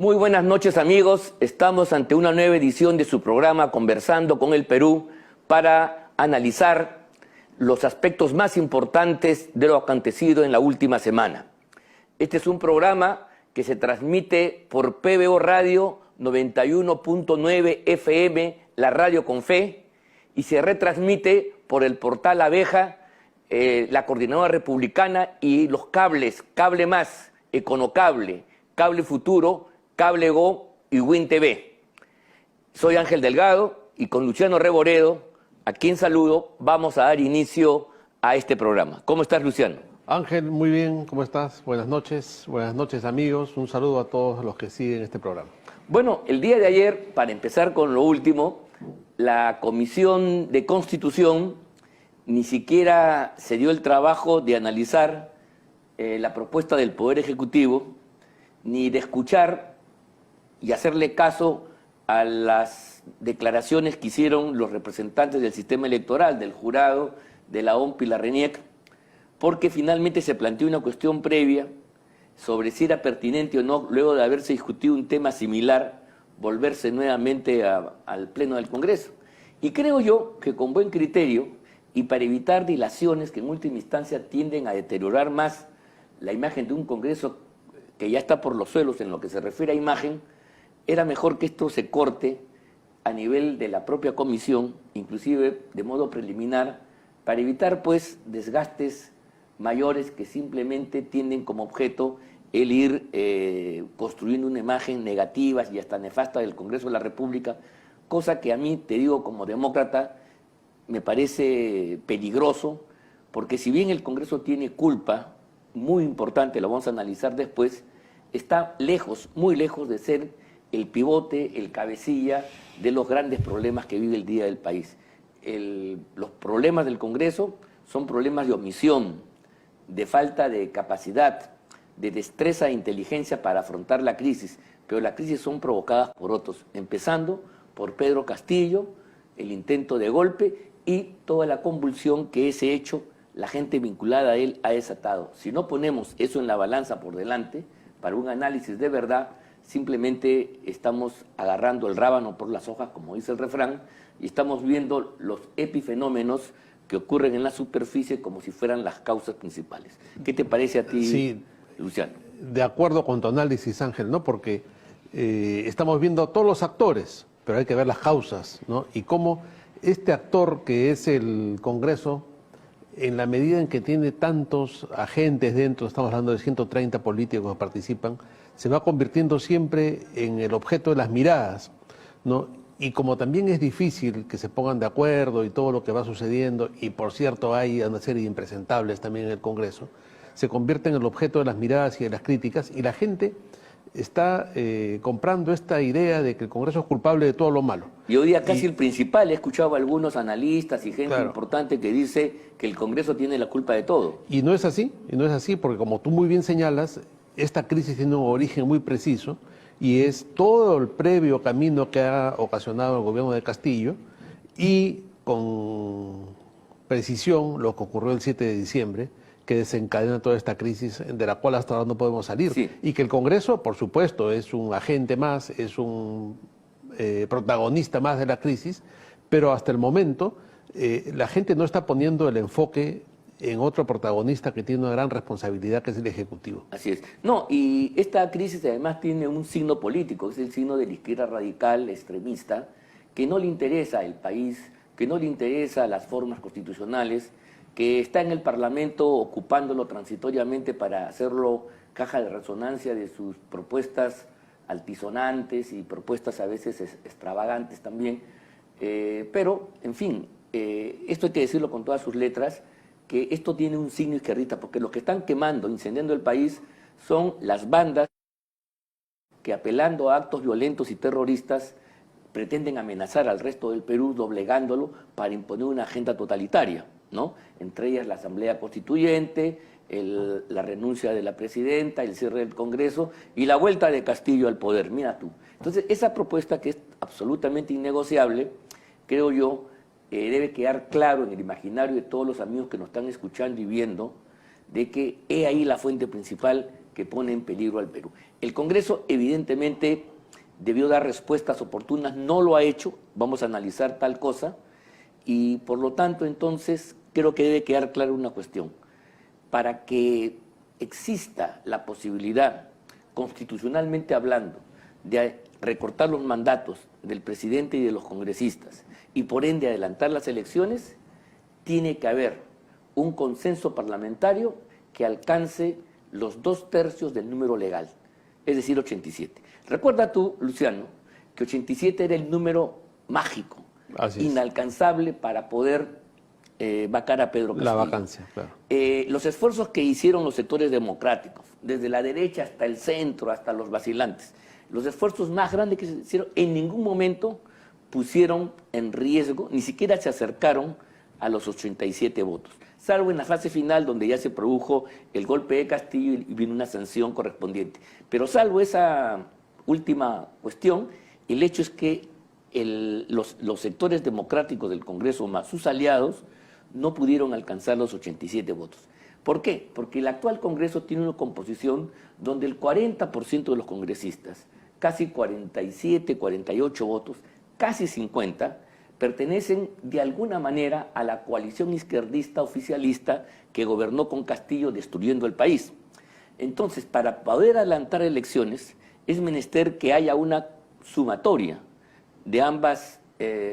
Muy buenas noches, amigos. Estamos ante una nueva edición de su programa Conversando con el Perú para analizar los aspectos más importantes de lo acontecido en la última semana. Este es un programa que se transmite por PBO Radio 91.9 FM, la radio con fe, y se retransmite por el portal Abeja, la Coordinadora Republicana y los cables, Cable Más, Econocable, Cable Futuro, Cable Go y Win TV. Soy Ángel Delgado y con Luciano Reboredo, a quien saludo, vamos a dar inicio a este programa. ¿Cómo estás, Luciano? Ángel, muy bien, ¿cómo estás? Buenas noches amigos, un saludo a todos los que siguen este programa. Bueno, el día de ayer, para empezar con lo último, la Comisión de Constitución ni siquiera se dio el trabajo de analizar la propuesta del Poder Ejecutivo, ni de escuchar y hacerle caso a las declaraciones que hicieron los representantes del sistema electoral, del jurado, de la OMP y la RENIEC, porque finalmente se planteó una cuestión previa sobre si era pertinente o no, luego de haberse discutido un tema similar, volverse nuevamente al Pleno del Congreso. Y creo yo que con buen criterio, y para evitar dilaciones que en última instancia tienden a deteriorar más la imagen de un Congreso que ya está por los suelos en lo que se refiere a imagen, era mejor que esto se corte a nivel de la propia comisión, inclusive de modo preliminar, para evitar pues desgastes mayores que simplemente tienen como objeto el ir construyendo una imagen negativa y hasta nefasta del Congreso de la República, cosa que a mí, te digo como demócrata, me parece peligroso, porque si bien el Congreso tiene culpa muy importante, lo vamos a analizar después, está lejos, muy lejos de ser el pivote, el cabecilla de los grandes problemas que vive el día del país. Los problemas del Congreso son problemas de omisión, de falta de capacidad, de destreza e inteligencia para afrontar la crisis, pero las crisis son provocadas por otros, empezando por Pedro Castillo, el intento de golpe y toda la convulsión que ese hecho, la gente vinculada a él, ha desatado. Si no ponemos eso en la balanza por delante, para un análisis de verdad, simplemente estamos agarrando el rábano por las hojas, como dice el refrán, y estamos viendo los epifenómenos que ocurren en la superficie como si fueran las causas principales. ¿Qué te parece a ti, sí, Luciano? De acuerdo con tu análisis, Ángel, ¿no? Porque estamos viendo a todos los actores, pero hay que ver las causas, ¿no? Y cómo este actor que es el Congreso, en la medida en que tiene tantos agentes dentro, estamos hablando de 130 políticos que participan, se va convirtiendo siempre en el objeto de las miradas, ¿no? Y como también es difícil que se pongan de acuerdo y todo lo que va sucediendo, y por cierto hay una serie de impresentables también en el Congreso, se convierte en el objeto de las miradas y de las críticas, y la gente está comprando esta idea de que el Congreso es culpable de todo lo malo. Y hoy día casi el principal, he escuchado a algunos analistas y gente claro, importante que dice que el Congreso tiene la culpa de todo. Y no es así, porque como tú muy bien señalas, esta crisis tiene un origen muy preciso y es todo el previo camino que ha ocasionado el gobierno de Castillo y con precisión lo que ocurrió el 7 de diciembre, que desencadena toda esta crisis de la cual hasta ahora no podemos salir. Sí. Y que el Congreso, por supuesto, es un agente más, es un protagonista más de la crisis, pero hasta el momento la gente no está poniendo el enfoque en otro protagonista que tiene una gran responsabilidad, que es el Ejecutivo. Así es. No, y esta crisis además tiene un signo político, es el signo de la izquierda radical, extremista, que no le interesa el país, que no le interesa las formas constitucionales, que está en el Parlamento ocupándolo transitoriamente para hacerlo caja de resonancia de sus propuestas altisonantes y propuestas a veces extravagantes también. Pero, en fin, esto hay que decirlo con todas sus letras, que esto tiene un signo izquierdista, porque los que están quemando, incendiando el país, son las bandas que, apelando a actos violentos y terroristas, pretenden amenazar al resto del Perú, doblegándolo para imponer una agenda totalitaria, ¿no? Entre ellas la Asamblea Constituyente, la renuncia de la presidenta, el cierre del Congreso y la vuelta de Castillo al poder, mira tú. Entonces, esa propuesta, que es absolutamente innegociable, creo yo, debe quedar claro en el imaginario de todos los amigos que nos están escuchando y viendo, de que he ahí la fuente principal que pone en peligro al Perú. El Congreso evidentemente debió dar respuestas oportunas, no lo ha hecho, vamos a analizar tal cosa, y por lo tanto entonces creo que debe quedar clara una cuestión. Para que exista la posibilidad, constitucionalmente hablando, de recortar los mandatos del presidente y de los congresistas y por ende adelantar las elecciones, tiene que haber un consenso parlamentario que alcance los 2/3 del número legal, es decir, 87. Recuerda tú, Luciano, que 87 era el número mágico, inalcanzable para poder vacar a Pedro Castillo. La vacancia, claro. Los esfuerzos que hicieron los sectores democráticos, desde la derecha hasta el centro, hasta los vacilantes, los esfuerzos más grandes que se hicieron, en ningún momento pusieron en riesgo, ni siquiera se acercaron a los 87 votos, salvo en la fase final donde ya se produjo el golpe de Castillo y vino una sanción correspondiente. Pero salvo esa última cuestión, el hecho es que los sectores democráticos del Congreso más sus aliados no pudieron alcanzar los 87 votos. ¿Por qué? Porque el actual Congreso tiene una composición donde el 40% de los congresistas, casi 47, 48 votos, casi 50, pertenecen de alguna manera a la coalición izquierdista oficialista que gobernó con Castillo destruyendo el país. Entonces, para poder adelantar elecciones, es menester que haya una sumatoria de ambas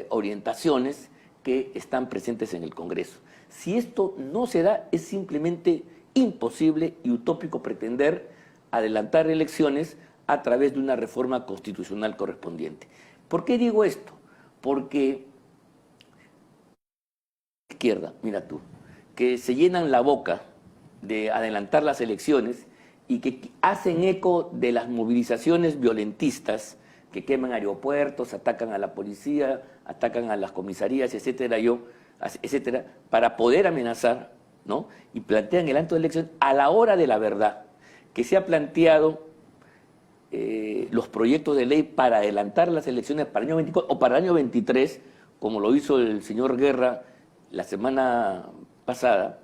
orientaciones que están presentes en el Congreso. Si esto no se da, es simplemente imposible y utópico pretender adelantar elecciones a través de una reforma constitucional correspondiente. ¿Por qué digo esto? Porque la izquierda, mira tú, que se llenan la boca de adelantar las elecciones y que hacen eco de las movilizaciones violentistas que queman aeropuertos, atacan a la policía, atacan a las comisarías, etcétera, etcétera, para poder amenazar, ¿no? Y plantean el acto de elección a la hora de la verdad, que se ha planteado los proyectos de ley para adelantar las elecciones para el año 24 o para el año 23, como lo hizo el señor Guerra la semana pasada,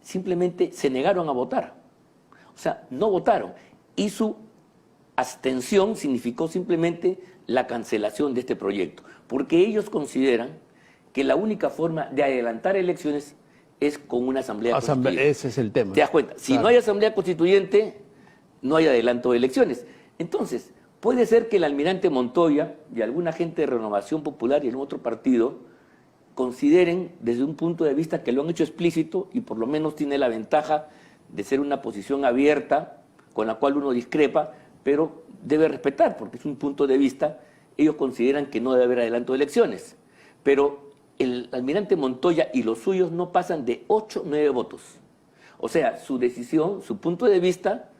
simplemente se negaron a votar. O sea, no votaron. Y su abstención significó simplemente la cancelación de este proyecto, porque ellos consideran que la única forma de adelantar elecciones es con una asamblea constituyente. Ese es el tema. ¿Te das cuenta? Si no hay asamblea constituyente, no hay adelanto de elecciones. Entonces, puede ser que el almirante Montoya y alguna gente de Renovación Popular y en otro partido consideren desde un punto de vista que lo han hecho explícito y por lo menos tiene la ventaja de ser una posición abierta con la cual uno discrepa, pero debe respetar porque es un punto de vista. Ellos consideran que no debe haber adelanto de elecciones, pero el almirante Montoya y los suyos no pasan de 8 o 9 votos. O sea, su decisión, su punto de vista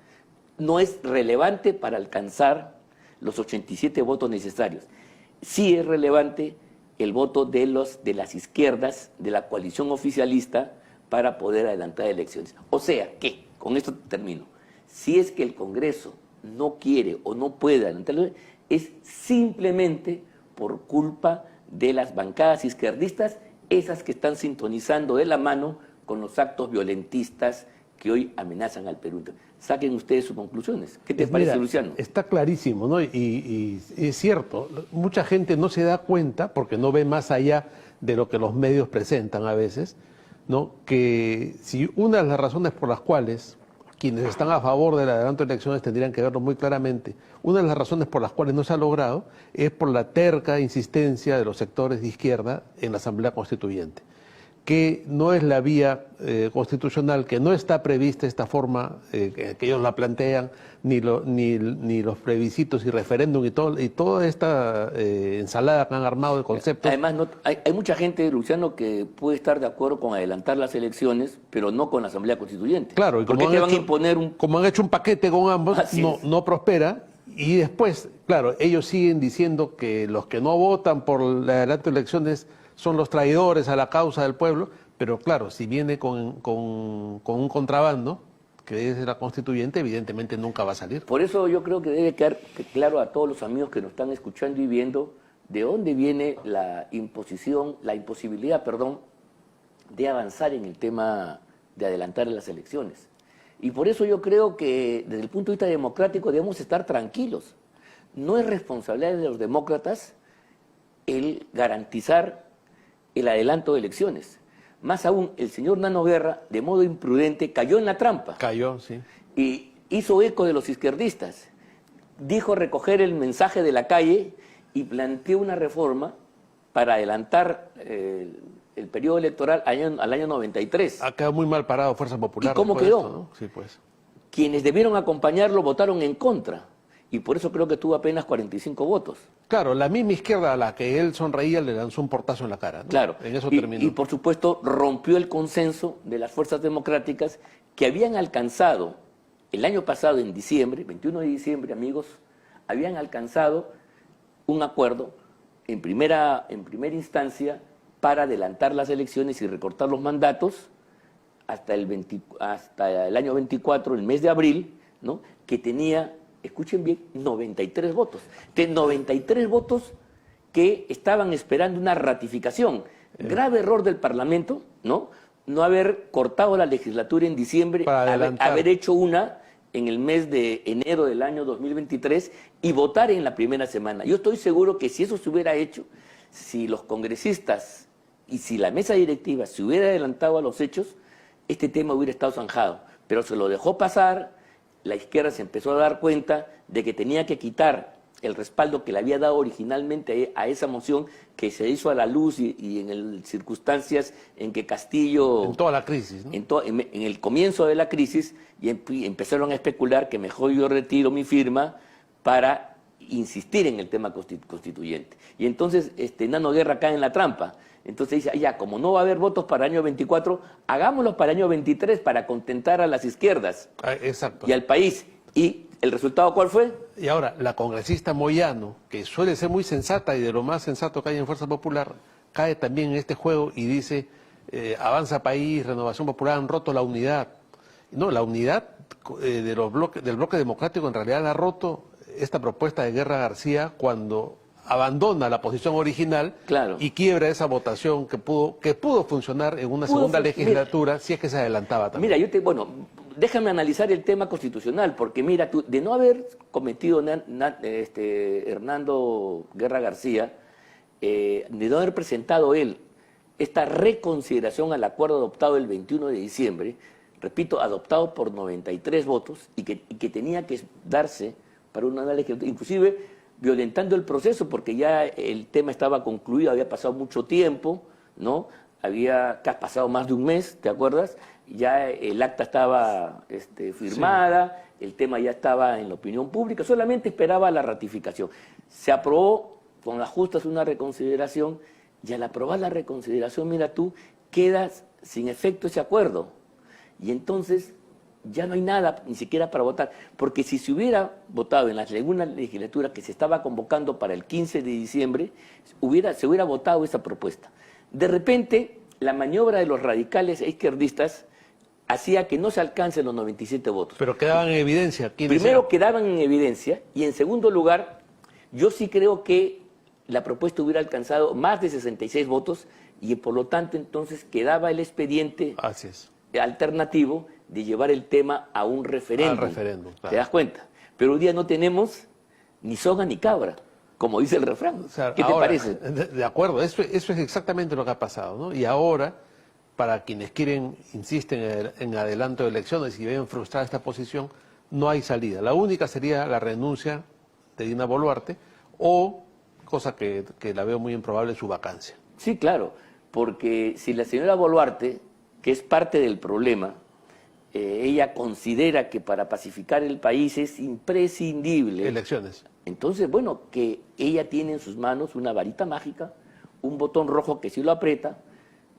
no es relevante para alcanzar los 87 votos necesarios. Sí es relevante el voto de las izquierdas, de la coalición oficialista, para poder adelantar elecciones. O sea que, con esto termino, si es que el Congreso no quiere o no puede adelantar, es simplemente por culpa de las bancadas izquierdistas, esas que están sintonizando de la mano con los actos violentistas que hoy amenazan al Perú. Saquen ustedes sus conclusiones. ¿Qué te parece, Luciano? Está clarísimo, ¿no? Y es cierto, mucha gente no se da cuenta, porque no ve más allá de lo que los medios presentan a veces, ¿no? Que si una de las razones por las cuales quienes están a favor del adelanto de elecciones tendrían que verlo muy claramente, una de las razones por las cuales no se ha logrado es por la terca insistencia de los sectores de izquierda en la Asamblea Constituyente, que no es la vía constitucional, que no está prevista esta forma que ellos la plantean, ni los plebiscitos y referéndum y toda esta ensalada que han armado de conceptos. Además, hay mucha gente, Luciano, que puede estar de acuerdo con adelantar las elecciones, pero no con la Asamblea Constituyente. Claro, y como han hecho un paquete con ambos, no prospera. Y después, claro, ellos siguen diciendo que los que no votan por el adelanto de elecciones son los traidores a la causa del pueblo, pero claro, si viene con un contrabando, que es la constituyente, evidentemente nunca va a salir. Por eso yo creo que debe quedar claro a todos los amigos que nos están escuchando y viendo de dónde viene la imposibilidad de avanzar en el tema de adelantar las elecciones. Y por eso yo creo que desde el punto de vista democrático debemos estar tranquilos. No es responsabilidad de los demócratas el garantizar el adelanto de elecciones. Más aún, el señor Nano Guerra, de modo imprudente, cayó en la trampa. Cayó, sí. Y hizo eco de los izquierdistas. Dijo recoger el mensaje de la calle y planteó una reforma para adelantar el periodo electoral al año 93. Ha quedado muy mal parado Fuerza Popular. ¿Y cómo después de quedó? esto, ¿no? Sí, pues. Quienes debieron acompañarlo votaron en contra. Y por eso creo que tuvo apenas 45 votos. Claro, la misma izquierda a la que él sonreía le lanzó un portazo en la cara, ¿no? Claro. En eso terminó. Y por supuesto rompió el consenso de las fuerzas democráticas que habían alcanzado el año pasado, en diciembre, 21 de diciembre, amigos, habían alcanzado un acuerdo en primera instancia para adelantar las elecciones y recortar los mandatos hasta el año 24, el mes de abril, ¿no? Que tenía, escuchen bien, 93 votos. De 93 votos que estaban esperando una ratificación. Grave error del Parlamento, ¿no? No haber cortado la legislatura en diciembre, haber hecho una en el mes de enero del año 2023 y votar en la primera semana. Yo estoy seguro que si eso se hubiera hecho, si los congresistas y si la mesa directiva se hubiera adelantado a los hechos, este tema hubiera estado zanjado. Pero se lo dejó pasar, la izquierda se empezó a dar cuenta de que tenía que quitar el respaldo que le había dado originalmente a esa moción que se hizo a la luz y en circunstancias en que Castillo... En toda la crisis, ¿no? En el comienzo de la crisis y empezaron a especular que mejor yo retiro mi firma para insistir en el tema constituyente. Y entonces Nano Guerra cae en la trampa. Entonces dice, ya, como no va a haber votos para el año 24, hagámoslos para el año 23 para contentar a las izquierdas Exacto. Y al país. ¿Y el resultado cuál fue? Y ahora, la congresista Moyano, que suele ser muy sensata y de lo más sensato que hay en Fuerza Popular, cae también en este juego y dice, Avanza País, Renovación Popular han roto la unidad. No, la unidad del bloque democrático en realidad la ha roto esta propuesta de Guerra García cuando abandona la posición original, claro, y quiebra esa votación que pudo funcionar en una segunda legislatura si es que se adelantaba también. Mira, bueno, déjame analizar el tema constitucional, porque mira, tú, de no haber cometido Hernando Guerra García, de no haber presentado él esta reconsideración al acuerdo adoptado el 21 de diciembre, repito, adoptado por 93 votos, y que tenía que darse para una legislatura, inclusive violentando el proceso, porque ya el tema estaba concluido, había pasado mucho tiempo, ¿no? Había pasado más de un mes, ¿te acuerdas? Ya el acta estaba firmada, sí. El tema ya estaba en la opinión pública, solamente esperaba la ratificación. Se aprobó con las justas una reconsideración, y al aprobar la reconsideración, mira tú, queda sin efecto ese acuerdo. Y entonces ya no hay nada, ni siquiera para votar, porque si se hubiera votado en la segunda legislatura que se estaba convocando para el 15 de diciembre, se hubiera votado esa propuesta. De repente, la maniobra de los radicales e izquierdistas hacía que no se alcancen los 97 votos. Pero quedaban en evidencia. Primero quedaban en evidencia, y en segundo lugar, yo sí creo que la propuesta hubiera alcanzado más de 66 votos, y por lo tanto entonces quedaba el expediente alternativo de llevar el tema a un referéndum. Al referéndum, claro. ¿Te das cuenta? Pero hoy día no tenemos ni soga ni cabra, como dice el refrán. O sea, ¿Qué te parece? De acuerdo, eso es exactamente lo que ha pasado, ¿no? Y ahora, para quienes insisten en adelanto de elecciones y ven frustrada esta posición, no hay salida. La única sería la renuncia de Dina Boluarte o, cosa que la veo muy improbable, su vacancia. Sí, claro, porque si la señora Boluarte, que es parte del problema, ella considera que para pacificar el país es imprescindible elecciones. Entonces, bueno, que ella tiene en sus manos una varita mágica, un botón rojo que sí lo aprieta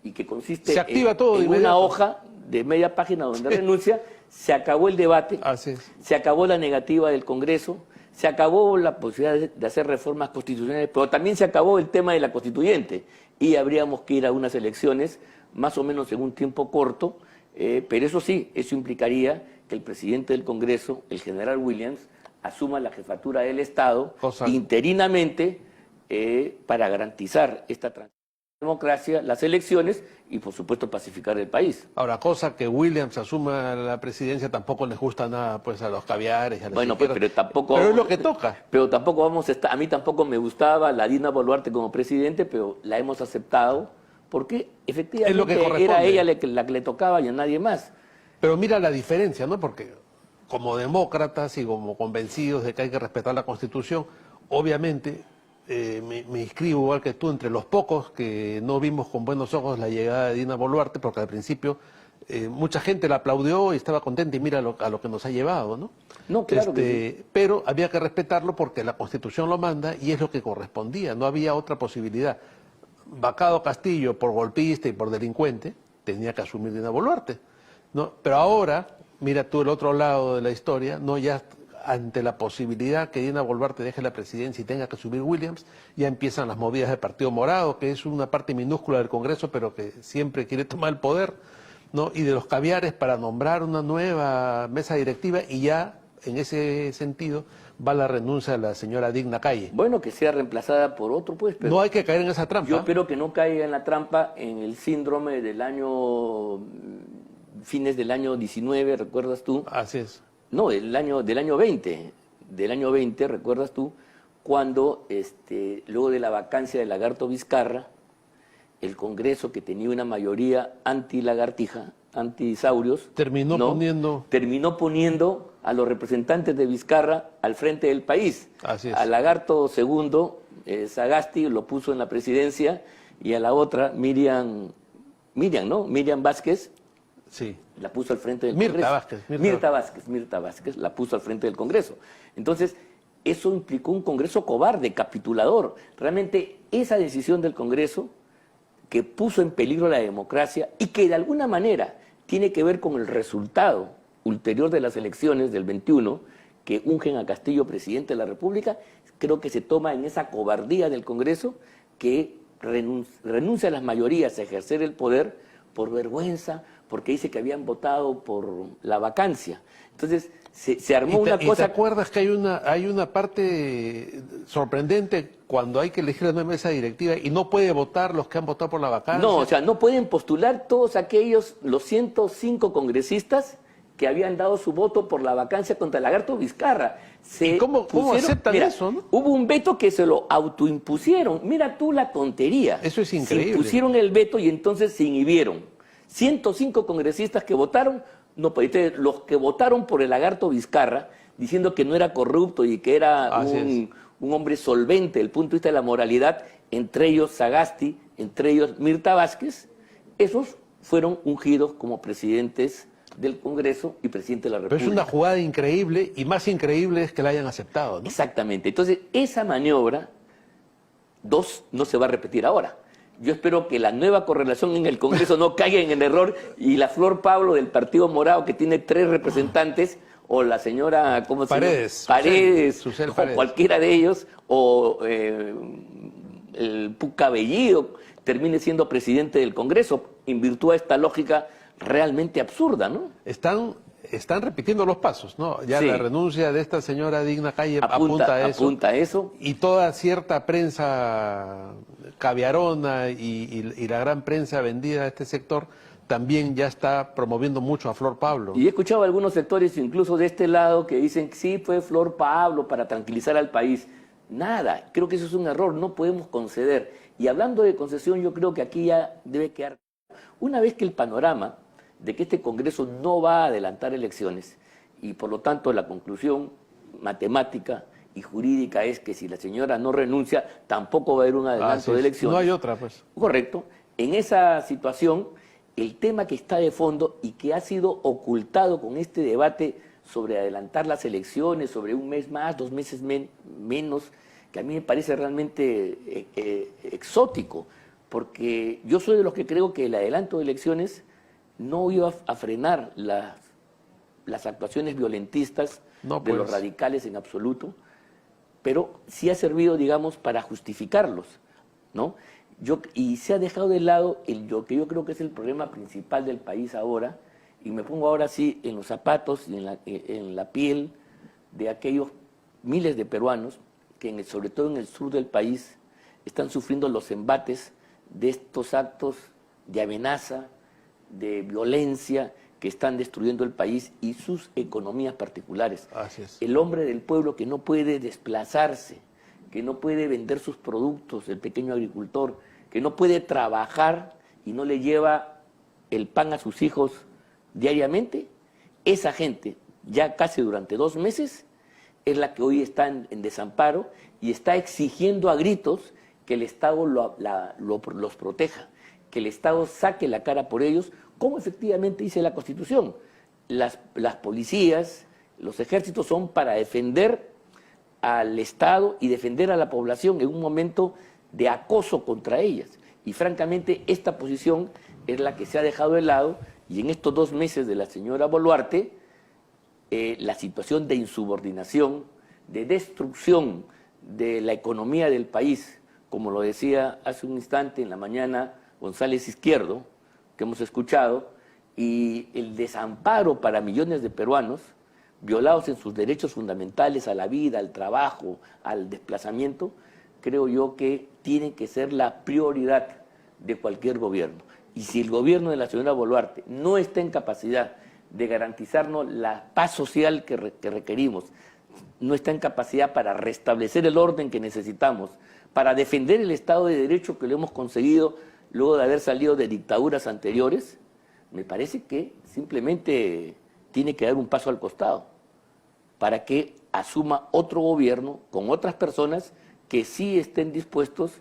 y que consiste se activa todo en una hoja de media página donde renuncia, se acabó el debate, se acabó la negativa del Congreso, se acabó la posibilidad de hacer reformas constitucionales, pero también se acabó el tema de la constituyente y habríamos que ir a unas elecciones más o menos en un tiempo corto, pero eso sí, eso implicaría que el presidente del Congreso, el general Williams, asuma la jefatura del Estado interinamente para garantizar esta transición. democracia, las elecciones y, por supuesto, pacificar el país. Ahora, cosa que Williams asuma la presidencia tampoco les gusta nada pues a los caviares, a las Bueno, pues, izquierdas. pero tampoco... Pero es lo que toca. Pero tampoco vamos a estar... A mí tampoco me gustaba la Dina Boluarte como presidente, pero la hemos aceptado porque efectivamente Es lo que corresponde. era ella la que le tocaba y a nadie más. Pero mira la diferencia, ¿no? Porque como demócratas y como convencidos de que hay que respetar la Constitución, obviamente me inscribo igual que tú entre los pocos que no vimos con buenos ojos la llegada de Dina Boluarte, porque al principio mucha gente la aplaudió y estaba contenta y mira a lo que nos ha llevado, ¿no? No, claro que sí. Pero había que respetarlo porque la Constitución lo manda y es lo que correspondía, no había otra posibilidad. Vacado Castillo, por golpista y por delincuente, tenía que asumir Dina Boluarte, ¿no? Pero ahora, mira tú el otro lado de la historia, no ya ante la posibilidad que Dina Boluarte deje la presidencia y tenga que subir Williams, ya empiezan las movidas del Partido Morado, que es una parte minúscula del Congreso, pero que siempre quiere tomar el poder, ¿no? Y de los caviares para nombrar una nueva mesa directiva y ya en ese sentido va la renuncia de la señora Digna Calle. Bueno, que sea reemplazada por otro, pues. Pero no hay que caer en esa trampa. yo espero que no caiga en la trampa, en el síndrome del año, fines del año 19, ¿recuerdas tú? Así es. No, del año 20, ¿recuerdas tú? Cuando, luego de la vacancia de Lagarto Vizcarra, el Congreso, que tenía una mayoría anti-lagartija, anti-saurios, terminó poniendo a los representantes de Vizcarra al frente del país. Así es. Al Lagarto segundo, Sagasti, lo puso en la presidencia, y a la otra, Miriam Vázquez, sí, la puso al frente del Mirta Congreso. Mirta Vázquez la puso al frente del Congreso. Entonces, eso implicó un Congreso cobarde, capitulador. Realmente, esa decisión del Congreso, que puso en peligro la democracia y que de alguna manera tiene que ver con el resultado ulterior de las elecciones del 21, que ungen a Castillo presidente de la República, creo que se toma en esa cobardía del Congreso que renuncia a las mayorías a ejercer el poder por vergüenza, porque dice que habían votado por la vacancia. Entonces, se armó una cosa... ¿Y te acuerdas que hay una parte sorprendente cuando hay que elegir la nueva mesa directiva y no puede votar los que han votado por la vacancia? No, o sea, no pueden postular todos los 105 congresistas que habían dado su voto por la vacancia contra Lagarto Vizcarra. ¿Y cómo aceptan eso, no? Hubo un veto que se lo autoimpusieron. Mira tú la tontería. Eso es increíble. Se impusieron el veto y entonces se inhibieron. 105 congresistas que votaron, no, los que votaron por el Lagarto Vizcarra, diciendo que no era corrupto y que era un hombre solvente desde el punto de vista de la moralidad, entre ellos Sagasti, entre ellos Mirta Vázquez, esos fueron ungidos como presidentes del Congreso y presidente de la República. Pero es una jugada increíble y más increíble es que la hayan aceptado, ¿no? Exactamente. Entonces, esa maniobra, no se va a repetir ahora. Yo espero que la nueva correlación en el Congreso no caiga en el error y la Flor Pablo del Partido Morado, que tiene 3 representantes, o la señora, ¿cómo se llama? Paredes, Susel o Paredes. cualquiera de ellos, o el Pucabellido termine siendo presidente del Congreso, en virtud de esta lógica realmente absurda, ¿no? Están repitiendo los pasos, ¿no? Ya Sí. la renuncia de esta señora Digna Calle apunta a eso. Y toda cierta prensa caviarona y la gran prensa vendida a este sector también ya está promoviendo mucho a Flor Pablo. Y he escuchado algunos sectores, incluso de este lado, que dicen que sí, fue Flor Pablo para tranquilizar al país. Nada, creo que eso es un error, no podemos conceder. Y hablando de concesión, yo creo que aquí ya debe quedar. Una vez que el panorama de que este Congreso no va a adelantar elecciones, y por lo tanto la conclusión matemática y jurídica es que si la señora no renuncia, tampoco va a haber un adelanto de elecciones. No hay otra, pues. Correcto. En esa situación, el tema que está de fondo y que ha sido ocultado con este debate sobre adelantar las elecciones, sobre un mes más, 2 meses menos, que a mí me parece realmente exótico, porque yo soy de los que creo que el adelanto de elecciones no iba a frenar las actuaciones violentistas de los radicales en absoluto, pero sí ha servido, digamos, para justificarlos, ¿no? Y se ha dejado de lado lo que yo creo que es el problema principal del país ahora, y me pongo ahora sí en los zapatos y en la piel de aquellos miles de peruanos que sobre todo en el sur del país están sufriendo los embates de estos actos de amenaza, de violencia que están destruyendo el país y sus economías particulares. Así es. El hombre del pueblo que no puede desplazarse, que no puede vender sus productos, el pequeño agricultor, que no puede trabajar y no le lleva el pan a sus hijos diariamente, esa gente, ya casi durante 2 meses, es la que hoy está en desamparo y está exigiendo a gritos que el Estado los proteja, que el Estado saque la cara por ellos, como efectivamente dice la Constitución. Las policías, los ejércitos son para defender al Estado y defender a la población en un momento de acoso contra ellas. Y francamente esta posición es la que se ha dejado de lado, y en estos 2 meses de la señora Boluarte, la situación de insubordinación, de destrucción de la economía del país, como lo decía hace un instante en la mañana González Izquierdo, que hemos escuchado, y el desamparo para millones de peruanos violados en sus derechos fundamentales a la vida, al trabajo, al desplazamiento, creo yo que tiene que ser la prioridad de cualquier gobierno. Y si el gobierno de la señora Boluarte no está en capacidad de garantizarnos la paz social que requerimos, no está en capacidad para restablecer el orden que necesitamos, para defender el Estado de Derecho que lo hemos conseguido luego de haber salido de dictaduras anteriores, me parece que simplemente tiene que dar un paso al costado para que asuma otro gobierno con otras personas que sí estén dispuestos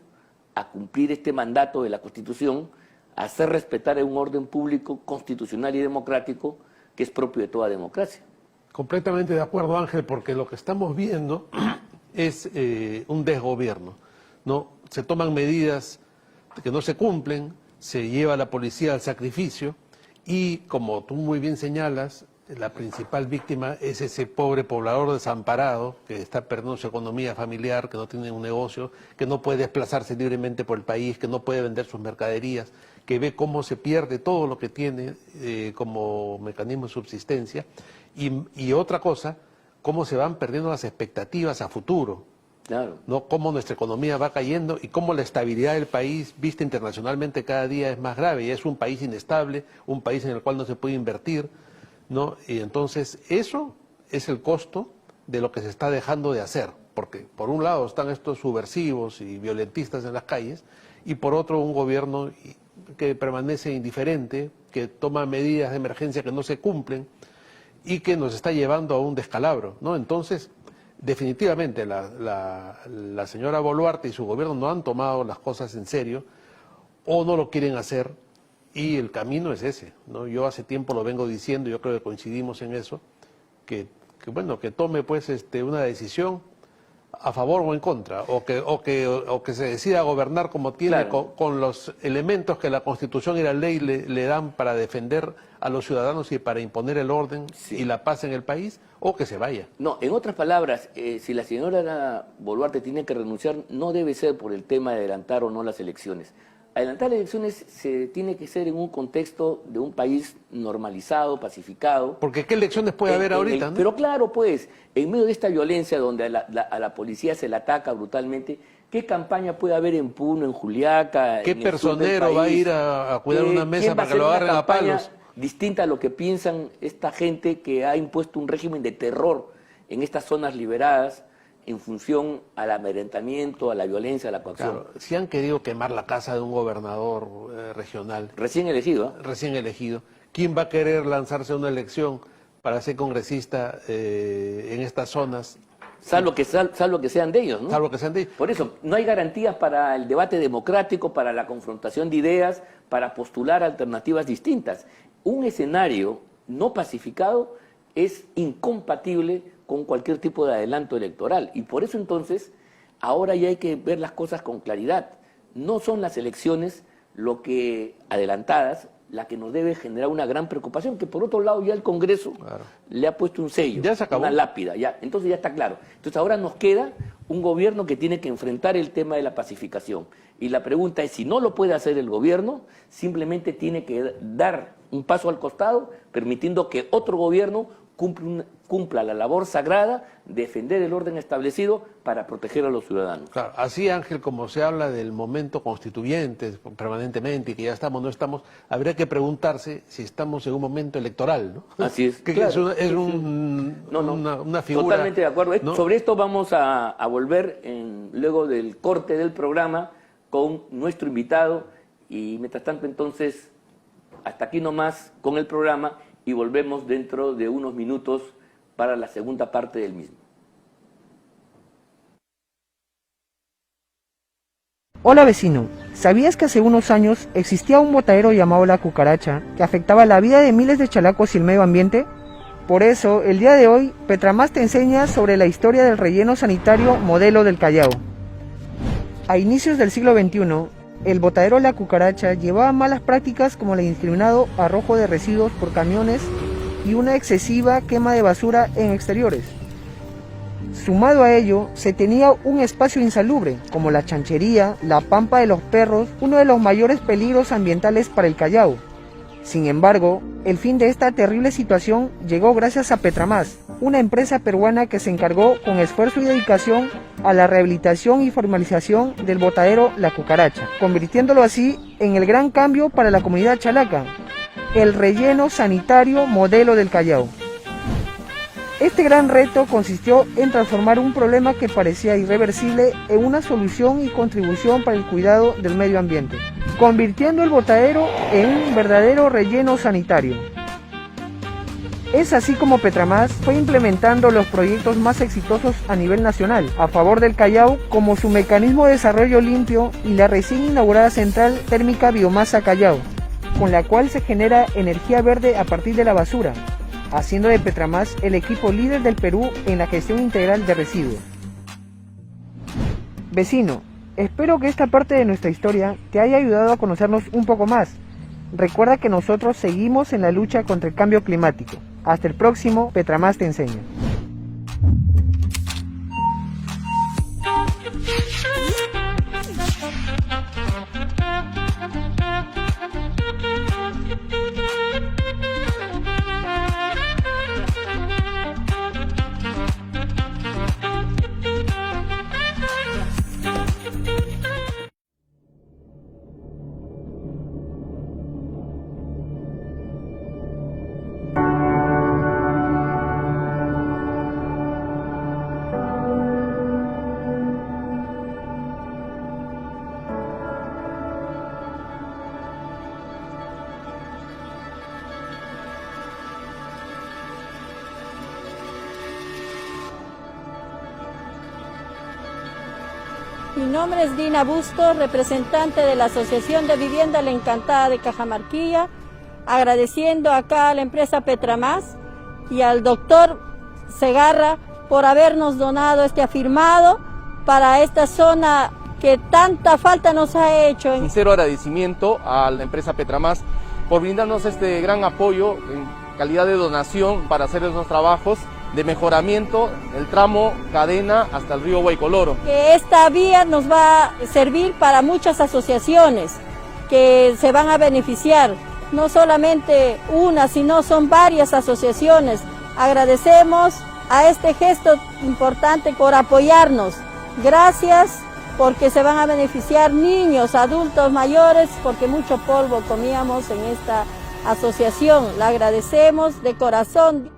a cumplir este mandato de la Constitución, a hacer respetar un orden público, constitucional y democrático que es propio de toda democracia. Completamente de acuerdo, Ángel, porque lo que estamos viendo es un desgobierno, ¿no? Se toman medidas que no se cumplen, se lleva a la policía al sacrificio y, como tú muy bien señalas, la principal víctima es ese pobre poblador desamparado que está perdiendo su economía familiar, que no tiene un negocio, que no puede desplazarse libremente por el país, que no puede vender sus mercaderías, que ve cómo se pierde todo lo que tiene como mecanismo de subsistencia. Y otra cosa, cómo se van perdiendo las expectativas a futuro. Claro. ¿No? Cómo nuestra economía va cayendo y cómo la estabilidad del país, vista internacionalmente, cada día es más grave. Y es un país inestable, un país en el cual no se puede invertir, ¿no? Y entonces eso es el costo de lo que se está dejando de hacer. Porque por un lado están estos subversivos y violentistas en las calles y por otro un gobierno que permanece indiferente, que toma medidas de emergencia que no se cumplen y que nos está llevando a un descalabro, ¿no? Entonces, definitivamente la señora Boluarte y su gobierno no han tomado las cosas en serio o no lo quieren hacer y el camino es ese, ¿no? Yo hace tiempo lo vengo diciendo, yo creo que coincidimos en eso, que tome pues una decisión a favor o en contra, o que se decida gobernar como tiene, Claro. con los elementos que la Constitución y la ley le dan para defender a los ciudadanos y para imponer el orden Sí. y la paz en el país, o que se vaya. No, en otras palabras, si la señora Boluarte tiene que renunciar, no debe ser por el tema de adelantar o no las elecciones. Adelantar las elecciones se tiene que ser en un contexto de un país normalizado, pacificado. Porque ¿qué elecciones puede haber ahorita? ¿No? Pero claro, pues, en medio de esta violencia donde a la policía se la ataca brutalmente, ¿qué campaña puede haber en Puno, en Juliaca? ¿Qué en el sur del personero va a país? ir a cuidar una mesa ¿Quién va para a que lo hacer agarren una a palos? campaña distinta a lo que piensan esta gente que ha impuesto un régimen de terror en estas zonas liberadas en función al amedrentamiento, a la violencia, a la coacción? Claro, si han querido quemar la casa de un gobernador regional Recién elegido, ¿eh? recién elegido, ¿quién va a querer lanzarse a una elección para ser congresista en estas zonas? Salvo que sean de ellos, ¿no? Salvo que sean de ellos. Por eso, no hay garantías para el debate democrático, para la confrontación de ideas, para postular alternativas distintas. Un escenario no pacificado es incompatible con cualquier tipo de adelanto electoral. Y por eso entonces, ahora ya hay que ver las cosas con claridad. No son las elecciones adelantadas, la que nos debe generar una gran preocupación, que por otro lado ya el Congreso le ha puesto un sello, Ya se acabó. una lápida, ya. Entonces ya está claro. Entonces ahora nos queda un gobierno que tiene que enfrentar el tema de la pacificación. Y la pregunta es, si no lo puede hacer el gobierno, simplemente tiene que dar un paso al costado, permitiendo que otro gobierno cumpla la labor sagrada de defender el orden establecido para proteger a los ciudadanos. Claro, así, Ángel, como se habla del momento constituyente permanentemente y que ya estamos, no estamos, habría que preguntarse si estamos en un momento electoral, ¿no? Así es. Que Claro, una figura... Totalmente de acuerdo. ¿no? Sobre esto vamos a volver luego del corte del programa con nuestro invitado y mientras tanto entonces hasta aquí nomás con el programa y volvemos dentro de unos minutos para la segunda parte del mismo. Hola vecino, ¿sabías que hace unos años existía un botadero llamado La Cucaracha que afectaba la vida de miles de chalacos y el medio ambiente? Por eso, el día de hoy, Petramás te enseña sobre la historia del relleno sanitario modelo del Callao. A inicios del siglo XXI, el botadero La Cucaracha llevaba malas prácticas como el indiscriminado arrojo de residuos por camiones y una excesiva quema de basura en exteriores. Sumado a ello, se tenía un espacio insalubre, como la chanchería, la pampa de los perros, uno de los mayores peligros ambientales para el Callao. Sin embargo, el fin de esta terrible situación llegó gracias a Petramás, una empresa peruana que se encargó con esfuerzo y dedicación a la rehabilitación y formalización del botadero La Cucaracha, convirtiéndolo así en el gran cambio para la comunidad chalaca, el relleno sanitario modelo del Callao. Este gran reto consistió en transformar un problema que parecía irreversible en una solución y contribución para el cuidado del medio ambiente, convirtiendo el botadero en un verdadero relleno sanitario. Es así como Petramás fue implementando los proyectos más exitosos a nivel nacional a favor del Callao, como su mecanismo de desarrollo limpio y la recién inaugurada central térmica Biomasa Callao, con la cual se genera energía verde a partir de la basura, haciendo de Petramás el equipo líder del Perú en la gestión integral de residuos. Vecino, espero que esta parte de nuestra historia te haya ayudado a conocernos un poco más. Recuerda que nosotros seguimos en la lucha contra el cambio climático. Hasta el próximo Petramás te enseña. Mi nombre es Dina Bustos, representante de la Asociación de Vivienda La Encantada de Cajamarquilla, agradeciendo acá a la empresa Petramás y al doctor Segarra por habernos donado este afirmado para esta zona que tanta falta nos ha hecho. Sincero agradecimiento a la empresa Petramás por brindarnos este gran apoyo en calidad de donación para hacer esos trabajos de mejoramiento del tramo Cadena hasta el río Guaycoloro. Que esta vía nos va a servir para muchas asociaciones que se van a beneficiar, no solamente una, sino son varias asociaciones. Agradecemos a este gesto importante por apoyarnos. Gracias, porque se van a beneficiar niños, adultos mayores, porque mucho polvo comíamos en esta asociación. La agradecemos de corazón.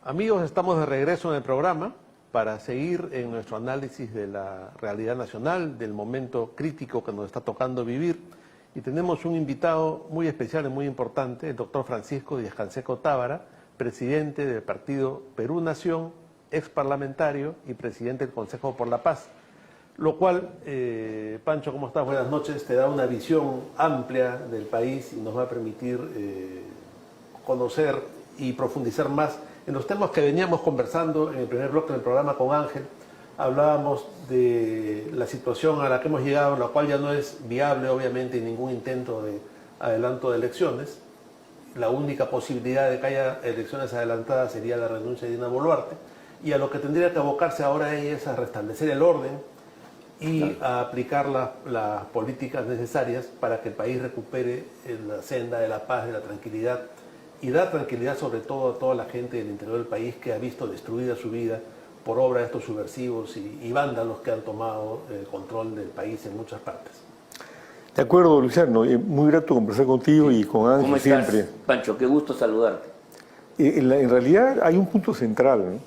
Amigos, estamos de regreso en el programa para seguir en nuestro análisis de la realidad nacional, del momento crítico que nos está tocando vivir. Y tenemos un invitado muy especial y muy importante, el doctor Francisco Díaz-Canseco Tábara, presidente del partido Perú Nación, ex parlamentario y presidente del Consejo por la Paz. Lo cual, Pancho, ¿cómo estás? Buenas noches. Te da una visión amplia del país y nos va a permitir conocer y profundizar más en los temas que veníamos conversando en el primer bloque del programa con Ángel. Hablábamos de la situación a la que hemos llegado, la cual ya no es viable, obviamente, ningún intento de adelanto de elecciones. La única posibilidad de que haya elecciones adelantadas sería la renuncia de Dina Boluarte. Y a lo que tendría que abocarse ahora ella es a restablecer el orden y a aplicar las políticas necesarias para que el país recupere la senda de la paz, de la tranquilidad, y dar tranquilidad sobre todo a toda la gente del interior del país que ha visto destruida su vida por obra de estos subversivos y vándalos que han tomado el control del país en muchas partes. De acuerdo, Luciano. Muy grato conversar contigo y con Ángel. ¿Cómo estás, siempre. Pancho? Qué gusto saludarte. En realidad hay un punto central, ¿no?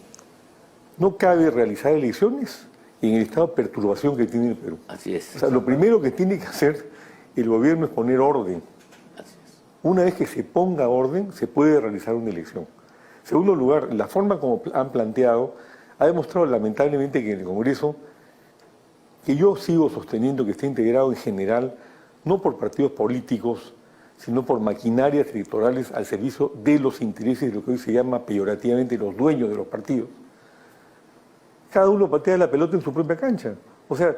No cabe realizar elecciones en el estado de perturbación que tiene el Perú. Así es. O sea, lo primero que tiene que hacer el gobierno es poner orden. Así es. Una vez que se ponga orden, se puede realizar una elección. En segundo lugar, la forma como han planteado ha demostrado lamentablemente que en el Congreso, que yo sigo sosteniendo que está integrado en general, no por partidos políticos, sino por maquinarias electorales al servicio de los intereses de lo que hoy se llama peyorativamente los dueños de los partidos. Cada uno patea la pelota en su propia cancha. O sea,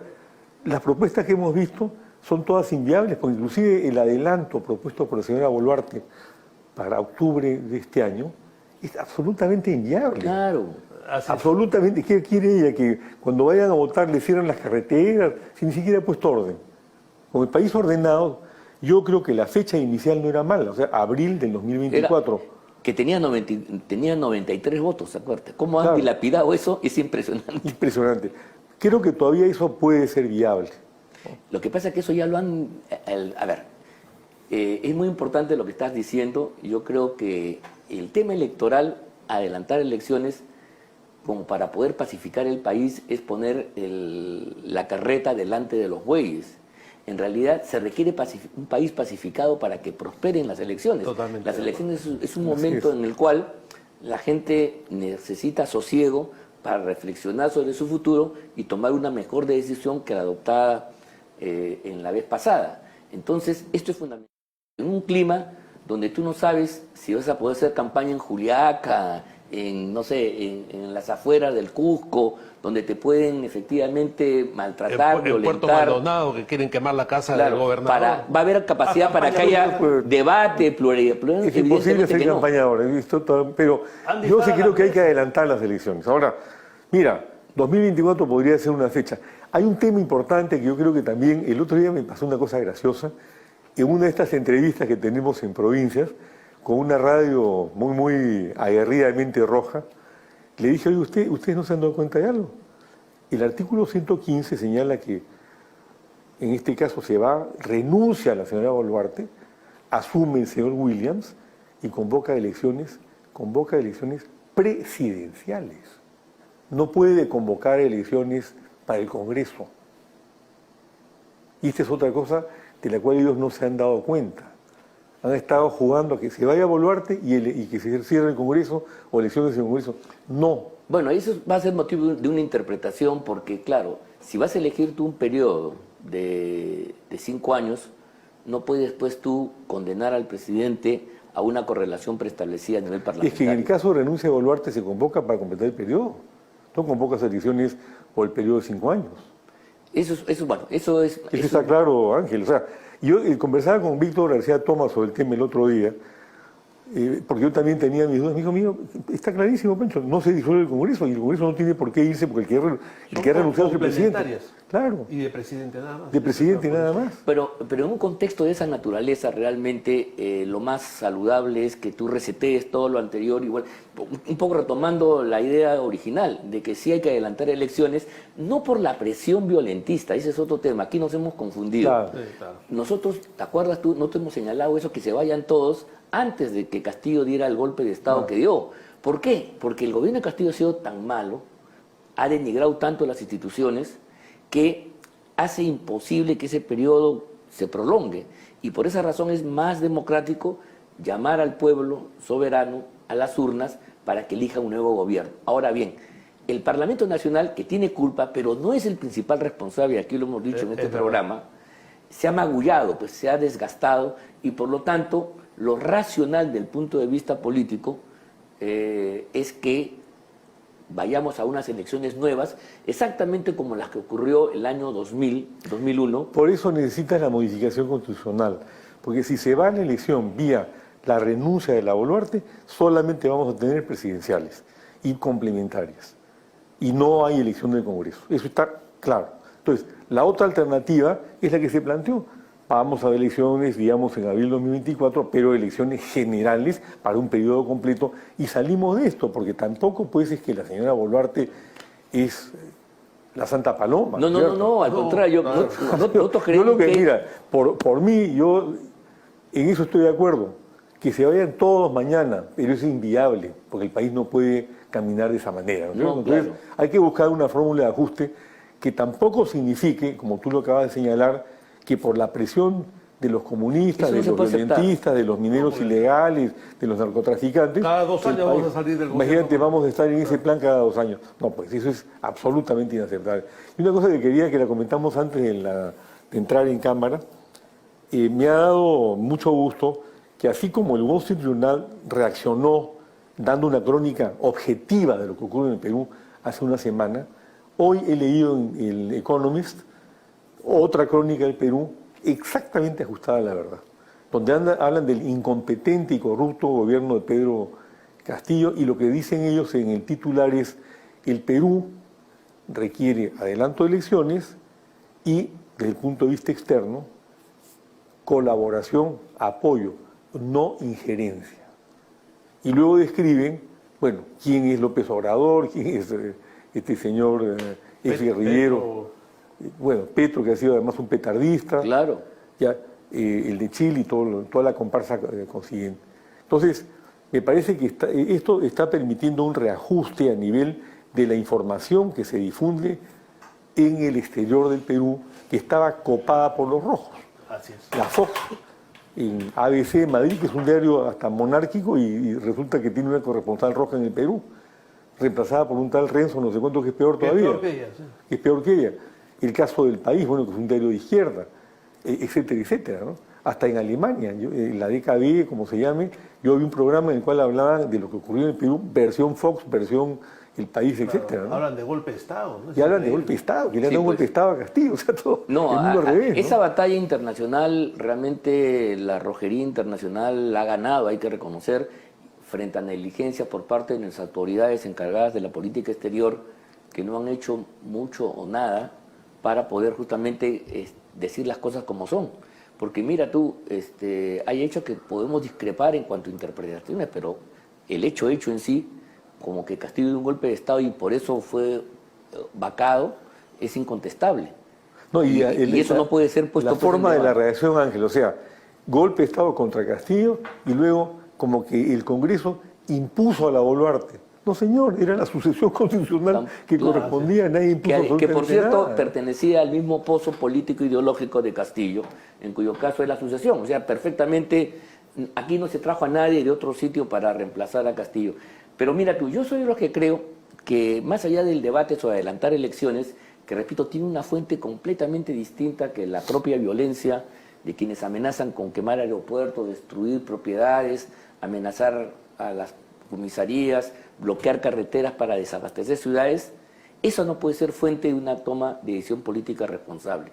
las propuestas que hemos visto son todas inviables, porque inclusive el adelanto propuesto por la señora Boluarte para octubre de este año es absolutamente inviable. Claro. Absolutamente. ¿Qué quiere ella? Que cuando vayan a votar le cierren las carreteras, si ni siquiera ha puesto orden. Con el país ordenado, yo creo que la fecha inicial no era mala, o sea, abril del 2024. Que tenía 93 votos, ¿se acuerda? ¿Cómo han Claro. dilapidado eso? Es impresionante. Impresionante. Creo que todavía eso puede ser viable. Lo que pasa es que eso ya lo han... A ver, es muy importante lo que estás diciendo. Yo creo que el tema electoral, adelantar elecciones, como para poder pacificar el país, es poner la carreta delante de los bueyes. En realidad se requiere un país pacificado para que prosperen las elecciones. Totalmente. Las elecciones es un momento en el cual la gente necesita sosiego para reflexionar sobre su futuro y tomar una mejor decisión que la adoptada en la vez pasada. Entonces, esto es fundamental. En un clima donde tú no sabes si vas a poder hacer campaña en Juliaca, no sé, en las afueras del Cusco, donde te pueden efectivamente maltratar, En Puerto violentar. Maldonado, que quieren quemar la casa Claro, del gobernador. va a haber capacidad para que haya debate, pluralidad. Es imposible hacer campaña ahora, he visto todo, pero yo sí creo que hay que adelantar las elecciones. Ahora, mira, 2024 podría ser una fecha. Hay un tema importante que yo creo que también, el otro día me pasó una cosa graciosa, en una de estas entrevistas que tenemos en provincias, con una radio muy aguerridamente roja, le dije, oye, ¿ustedes no se han dado cuenta de algo? El artículo 115 señala que, en este caso, renuncia a la señora Boluarte, asume el señor Williams y convoca elecciones presidenciales. No puede convocar elecciones para el Congreso. Y esta es otra cosa de la cual ellos no se han dado cuenta. Han estado jugando a que se vaya a Boluarte y que se cierre el Congreso o elecciones en el Congreso. No. Bueno, eso va a ser motivo de una interpretación porque, claro, si vas a elegir tú un periodo de 5 años, no puedes pues tú condenar al presidente a una correlación preestablecida a nivel parlamentario. Es que en el caso de renuncia de Boluarte se convoca para completar el periodo. No convocas elecciones por el periodo de 5 años. Eso es... Eso está claro, Ángel. O sea, yo conversaba con Víctor García Tomás sobre el tema el otro día, porque yo también tenía mis dudas. Me dijo, mío, está clarísimo, Pancho, no se disuelve el Congreso y el Congreso no tiene por qué irse porque el que ha renunciado es el presidente. Claro. Y de presidente nada más. De presidente nada más. Pero en un contexto de esa naturaleza, realmente lo más saludable es que tú resetees todo lo anterior, igual, un poco retomando la idea original de que sí hay que adelantar elecciones, no por la presión violentista, ese es otro tema, aquí nos hemos confundido. Claro. Sí, claro. Nosotros, ¿te acuerdas tú? No te hemos señalado eso, que se vayan todos antes de que Castillo diera el golpe de Estado que dio. ¿Por qué? Porque el gobierno de Castillo ha sido tan malo, ha denigrado tanto las instituciones, que hace imposible que ese periodo se prolongue. Y por esa razón es más democrático llamar al pueblo soberano a las urnas para que elija un nuevo gobierno. Ahora bien, el Parlamento Nacional, que tiene culpa, pero no es el principal responsable, aquí lo hemos dicho en este programa, se ha magullado, pues se ha desgastado, y por lo tanto lo racional del punto de vista político es que vayamos a unas elecciones nuevas, exactamente como las que ocurrió el año 2001. Por eso necesitas la modificación constitucional, porque si se va a la elección vía la renuncia de la Boluarte, solamente vamos a tener presidenciales y complementarias. Y no hay elección del Congreso. Eso está claro. Entonces, la otra alternativa es la que se planteó. Vamos a elecciones, digamos, en abril 2024, pero elecciones generales para un periodo completo, y salimos de esto, porque tampoco pues es que la señora Boluarte es la Santa Paloma. No, al contrario, nosotros creemos Mira, por mí, yo en eso estoy de acuerdo, que se vayan todos mañana, pero es inviable, porque el país no puede caminar de esa manera, ¿no? Entonces, claro, hay que buscar una fórmula de ajuste que tampoco signifique, como tú lo acabas de señalar, que por la presión de los comunistas, de los violentistas, de los mineros ilegales, de los narcotraficantes... Cada 2 años vamos a salir del gobierno. Imagínate, vamos a estar en ese plan cada 2 años. No, pues eso es absolutamente inaceptable. Y una cosa que quería, que la comentamos antes de entrar en cámara, me ha dado mucho gusto que así como el Wall Street Journal reaccionó dando una crónica objetiva de lo que ocurre en el Perú hace una semana, hoy he leído en el Economist otra crónica del Perú exactamente ajustada a la verdad, donde hablan del incompetente y corrupto gobierno de Pedro Castillo, y lo que dicen ellos en el titular es: el Perú requiere adelanto de elecciones y, desde el punto de vista externo, colaboración, apoyo, no injerencia. Y luego describen, bueno, quién es López Obrador, quién es este señor guerrillero, bueno, Petro, que ha sido además un petardista, claro, ya, el de Chile y toda la comparsa consiguiente. Entonces, me parece que esto está permitiendo un reajuste a nivel de la información que se difunde en el exterior del Perú, que estaba copada por los rojos. Así es. La Fox, en ABC Madrid, que es un diario hasta monárquico, y resulta que tiene una corresponsal roja en el Perú, reemplazada por un tal Renzo, no sé cuánto, que es peor todavía. Es peor que ella, sí. Es peor que ella. El caso del País, bueno, que es un diario de izquierda, etcétera, etcétera, ¿no? Hasta en Alemania, en la DKB, como se llame, yo vi un programa en el cual hablaban de lo que ocurrió en el Perú, versión Fox, versión El País, etcétera, ¿no? Hablan de golpe de Estado, ¿no? Y hablan de golpe de Estado, que le han dado un golpe de Estado a Castillo, o sea, todo No, el mundo al revés, ¿no? esa batalla internacional, realmente la rojería internacional la ha ganado, hay que reconocer, frente a negligencia por parte de nuestras autoridades encargadas de la política exterior, que no han hecho mucho o nada para poder justamente decir las cosas como son. Porque mira tú, hay hechos que podemos discrepar en cuanto a interpretaciones, pero el hecho en sí, como que Castillo dio un golpe de Estado y por eso fue vacado, es incontestable. No, y eso no puede ser puesto la forma de la debate. reacción, Ángel, o sea, golpe de Estado contra Castillo y luego como que el Congreso impuso a la Boluarte. No, señor, era la sucesión constitucional que correspondía, nadie impuso que por cierto nada. pertenecía al mismo pozo político ideológico de Castillo, en cuyo caso es la sucesión. O sea, perfectamente, aquí no se trajo a nadie de otro sitio para reemplazar a Castillo. Pero mira tú, yo soy de los que creo que más allá del debate sobre adelantar elecciones, que repito, tiene una fuente completamente distinta que la propia violencia de quienes amenazan con quemar aeropuertos, destruir propiedades, amenazar a las comisarías, bloquear carreteras para desabastecer ciudades, eso no puede ser fuente de una toma de decisión política responsable.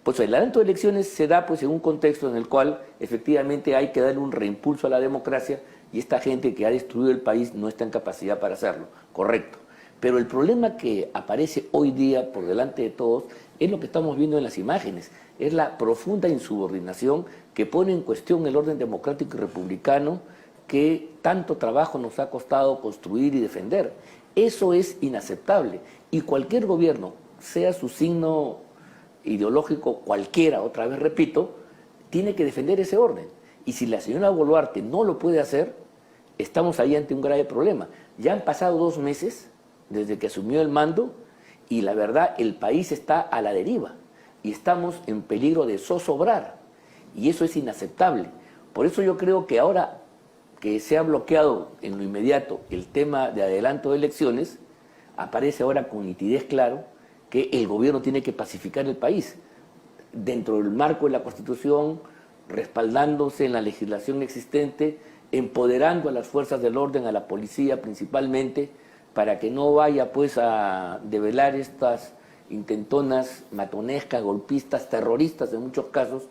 Pues el adelanto de elecciones se da pues en un contexto en el cual efectivamente hay que darle un reimpulso a la democracia y esta gente que ha destruido el país no está en capacidad para hacerlo, correcto. Pero el problema que aparece hoy día por delante de todos es lo que estamos viendo en las imágenes, es la profunda insubordinación que pone en cuestión el orden democrático y republicano que tanto trabajo nos ha costado construir y defender. Eso es inaceptable. Y cualquier gobierno, sea su signo ideológico cualquiera, otra vez repito, tiene que defender ese orden. Y si la señora Boluarte no lo puede hacer, estamos ahí ante un grave problema. Ya han pasado 2 meses desde que asumió el mando y la verdad el país está a la deriva y estamos en peligro de zozobrar. Y eso es inaceptable. Por eso yo creo que ahora que se ha bloqueado en lo inmediato el tema de adelanto de elecciones, aparece ahora con nitidez claro que el gobierno tiene que pacificar el país dentro del marco de la Constitución, respaldándose en la legislación existente, empoderando a las fuerzas del orden, a la policía principalmente, para que no vaya pues a develar estas intentonas matonescas, golpistas, terroristas en muchos casos,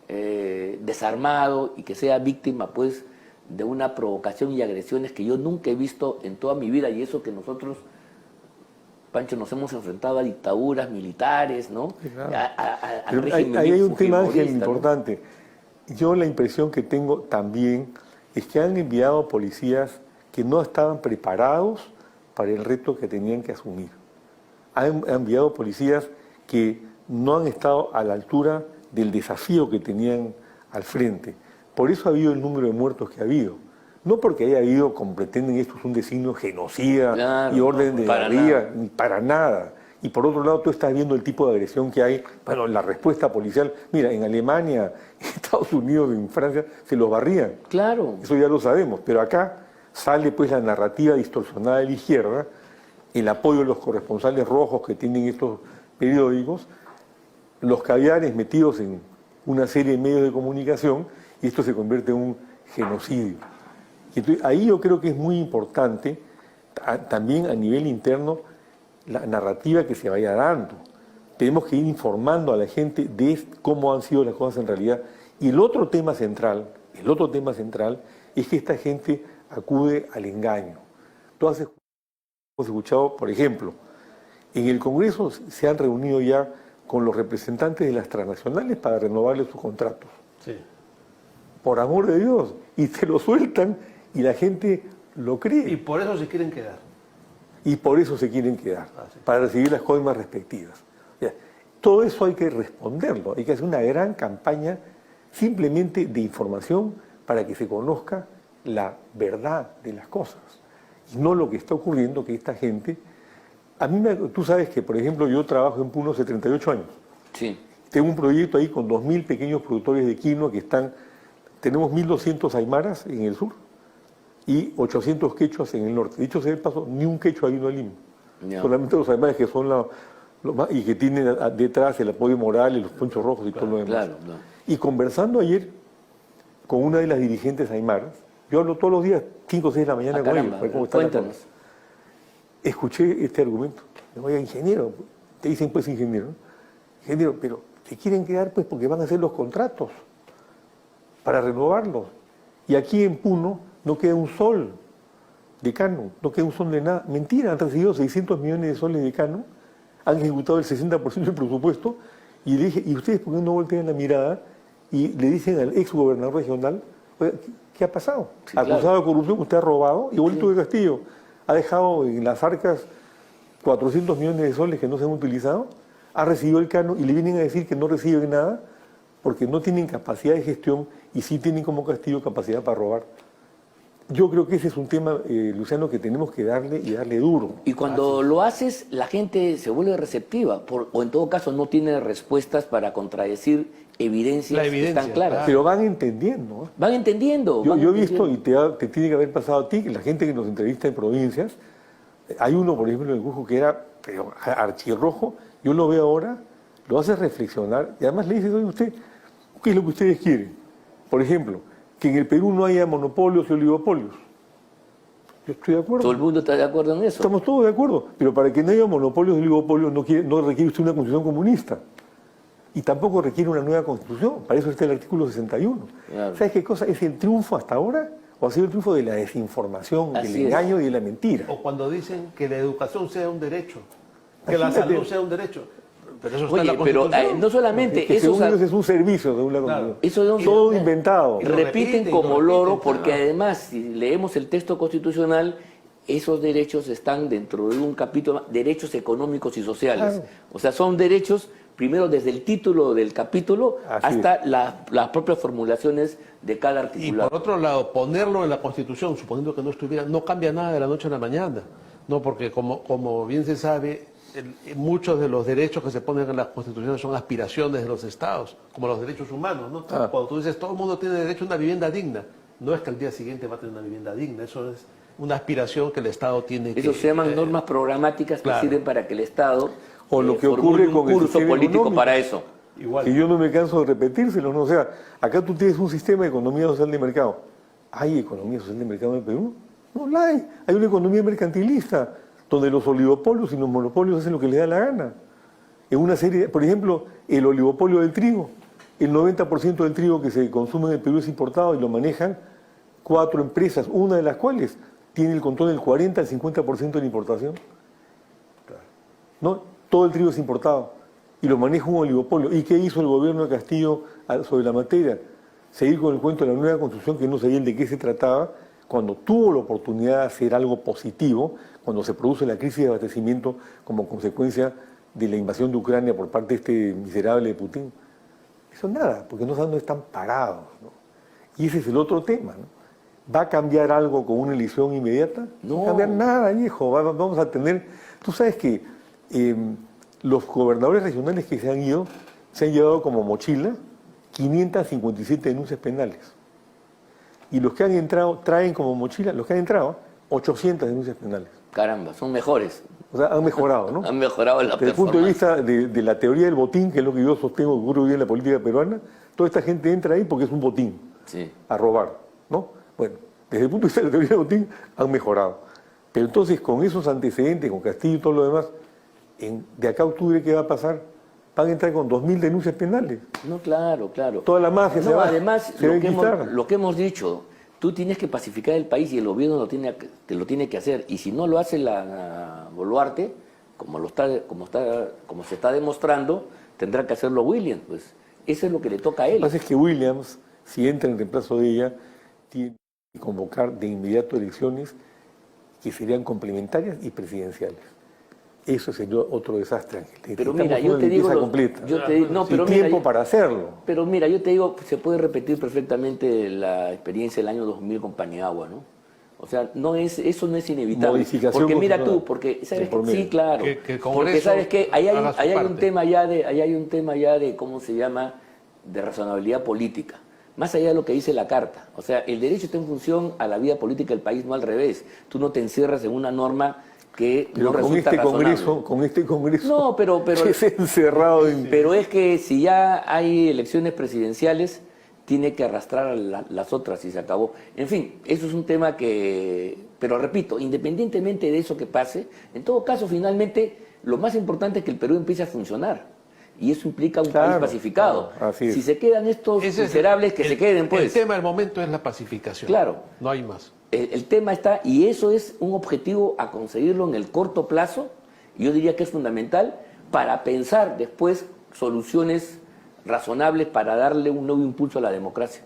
desarmado, y que sea víctima pues de una provocación y agresiones que yo nunca he visto en toda mi vida, y eso que nosotros, Pancho, nos hemos enfrentado a dictaduras militares, ¿no? Sí, claro. Al régimen ahí hay un tema, Ángel, fujimorista, ¿no? importante. Yo la impresión que tengo también es que han enviado policías que no estaban preparados para el reto que tenían que asumir. Han enviado policías que no han estado a la altura del desafío que tenían al frente. Por eso ha habido el número de muertos que ha habido. No porque haya habido, como pretenden estos, un designio genocida, claro, y orden de guerrilla, ni para nada. Y por otro lado, tú estás viendo el tipo de agresión que hay. Bueno, la respuesta policial, mira, en Alemania, en Estados Unidos, en Francia, se los barrían. Claro. Eso ya lo sabemos. Pero acá sale pues la narrativa distorsionada de la izquierda, el apoyo de los corresponsales rojos que tienen estos periódicos, los caviares metidos en una serie de medios de comunicación, y esto se convierte en un genocidio. Y entonces, ahí yo creo que es muy importante, también a nivel interno, la narrativa que se vaya dando. Tenemos que ir informando a la gente de cómo han sido las cosas en realidad. Y el otro tema central es que esta gente acude al engaño. Todas hemos escuchado, por ejemplo, en el Congreso se han reunido ya con los representantes de las transnacionales para renovarles sus contratos. Sí. Por amor de Dios. Y se lo sueltan y la gente lo cree. Y por eso se quieren quedar. Y por eso se quieren quedar, para recibir las coimas respectivas. O sea, todo eso hay que responderlo, hay que hacer una gran campaña simplemente de información para que se conozca la verdad de las cosas. Y no lo que está ocurriendo, que esta gente... tú sabes que, por ejemplo, yo trabajo en Puno hace 38 años. Sí. Tengo un proyecto ahí con 2.000 pequeños productores de quinoa que están... Tenemos 1.200 aymaras en el sur y 800 quechuas en el norte. Dicho sea de paso, ni un quechua vino a Lima. No. Solamente los aymaras que son los más, y que tienen detrás el apoyo moral y los ponchos rojos y todo lo demás. Claro. Y conversando ayer con una de las dirigentes aymaras, yo hablo todos los días, 5 o 6 de la mañana con ellos. ¿Cómo está la cosa? Escuché este argumento. Oiga, ingeniero, te dicen pues ingeniero, ¿no? Ingeniero, pero se quieren quedar pues porque van a hacer los contratos para renovarlos. Y aquí en Puno no queda un sol de canon, no queda un sol de nada. Mentira, han recibido 600 millones de soles de canon, han ejecutado el 60% del presupuesto, y le dije, ¿y ustedes por qué no voltean la mirada y le dicen al ex gobernador regional, oiga, ¿qué ha pasado? Sí, acusado claro. de corrupción, usted ha robado, y Bolito de Castillo ha dejado en las arcas 400 millones de soles que no se han utilizado, ha recibido el canon y le vienen a decir que no reciben nada porque no tienen capacidad de gestión y sí tienen como Castillo capacidad para robar. Yo creo que ese es un tema, Luciano, que tenemos que darle y darle duro. Y cuando lo haces, la gente se vuelve receptiva, o en todo caso no tiene respuestas para contradecir evidencias que están claras. Pero van entendiendo. ¿Eh? Van entendiendo. Yo he visto, y te tiene que haber pasado a ti, que la gente que nos entrevista en provincias, hay uno, por ejemplo, en el Cusco que era archirrojo, yo lo veo ahora, lo hace reflexionar, y además le dice, oye, usted, ¿qué es lo que ustedes quieren? Por ejemplo, que en el Perú no haya monopolios y oligopolios. Yo estoy de acuerdo. ¿Todo el mundo está de acuerdo en eso? Estamos todos de acuerdo. Pero para que no haya monopolios y oligopolios no requiere usted una constitución comunista. Y tampoco requiere una nueva constitución. Para eso está el artículo 61. Claro. ¿Sabes qué cosa? ¿Es el triunfo hasta ahora? ¿O ha sido el triunfo de la desinformación, del engaño y de la mentira? O cuando dicen que la educación sea un derecho, que la salud sea un derecho. Pero eso está en la Constitución. Pero no solamente que eso, según ellos es un servicio de una claro. Eso todo inventado. Repiten como loro porque además si leemos el texto constitucional, esos derechos están dentro de un capítulo, derechos económicos y sociales. Claro. O sea, son derechos primero desde el título del capítulo hasta las propias formulaciones de cada articulado. Y por otro lado, ponerlo en la Constitución, suponiendo que no estuviera, no cambia nada de la noche a la mañana, no, porque como bien se sabe, muchos de los derechos que se ponen en las constituciones son aspiraciones de los estados, como los derechos humanos, ¿no? Cuando tú dices todo el mundo tiene derecho a una vivienda digna, no es que al día siguiente va a tener una vivienda digna, eso es una aspiración que el Estado tiene que... Eso se llaman normas programáticas que claro. sirven para que el Estado O lo que formule ocurre un con el curso sistema político económico. para eso. Igual. Y yo no me canso de repetírselo, ¿no? O sea, acá tú tienes un sistema de economía social de mercado. ¿Hay economía social de mercado en el Perú? No la hay. Hay una economía mercantilista, donde los oligopolios y los monopolios hacen lo que les da la gana. En una serie, por ejemplo, el oligopolio del trigo. El 90% del trigo que se consume en el Perú es importado y lo manejan 4 empresas, una de las cuales tiene el control del 40 al 50% de la importación. No, todo el trigo es importado y lo maneja un oligopolio. ¿Y qué hizo el gobierno de Castillo sobre la materia? Seguir con el cuento de la nueva construcción, que no sabían de qué se trataba, cuando tuvo la oportunidad de hacer algo positivo, cuando se produce la crisis de abastecimiento como consecuencia de la invasión de Ucrania por parte de este miserable de Putin. Eso nada, porque no están parados, ¿no? Y ese es el otro tema, ¿no? ¿Va a cambiar algo con una elección inmediata? No va a cambiar nada, viejo. Vamos a tener... Tú sabes que los gobernadores regionales que se han ido, se han llevado como mochila 557 denuncias penales. Y los que han entrado, traen como mochila, los que han entrado, 800 denuncias penales. Caramba, son mejores. O sea, han mejorado, ¿no? Han mejorado la Desde el punto de performance. vista de la teoría del botín, que es lo que yo sostengo que ocurre hoy en la política peruana, toda esta gente entra ahí porque es un botín, Sí. a robar, ¿no? Bueno, desde el punto de vista de la teoría del botín, han mejorado. Pero entonces, con esos antecedentes, con Castillo y todo lo demás, de acá a octubre, ¿qué va a pasar? Van a entrar con 2.000 denuncias penales. No, claro, claro. Toda la mafia se No, va, además, se va a lo enquistar. que hemos dicho, tú tienes que pacificar el país y el gobierno te lo tiene que hacer. Y si no lo hace la Boluarte, como se está demostrando, tendrá que hacerlo Williams. Pues eso es lo que le toca a Lo que él. pasa es que Williams, si entra en reemplazo de ella, tiene que convocar de inmediato elecciones que serían complementarias y presidenciales. Eso sería otro desastre, Ángel. Pero Necesitamos mira, yo una te digo, limpieza completa. pero Sin mira, tiempo para hacerlo. Pero mira, yo te digo, se puede repetir perfectamente la experiencia del año 2000 con Paniagua, ¿no? O sea, eso no es inevitable. Modificación Porque mira constitucional. tú, porque sabes Sí, por sí, medio. claro. Que el Porque Congreso sabes que ahí haga su hay un parte. tema ya de cómo se llama, de razonabilidad política. Más allá de lo que dice la Carta. O sea, el derecho está en función a la vida política del país, no al revés. Tú no te encierras en una norma que Pero no con resulta razonable. con este Congreso, No, pero que es encerrado en... pero es que si ya hay elecciones presidenciales, tiene que arrastrar a las otras y se acabó. En fin, eso es un tema que... Pero repito, independientemente de eso que pase, en todo caso, finalmente, lo más importante es que el Perú empiece a funcionar. Y eso implica un país pacificado. claro, así es. Si se quedan estos Ese es miserables, que se queden, El pues. tema del momento es la pacificación. Claro. No hay más. El tema está, y eso es un objetivo a conseguirlo en el corto plazo, y yo diría que es fundamental para pensar después soluciones razonables para darle un nuevo impulso a la democracia.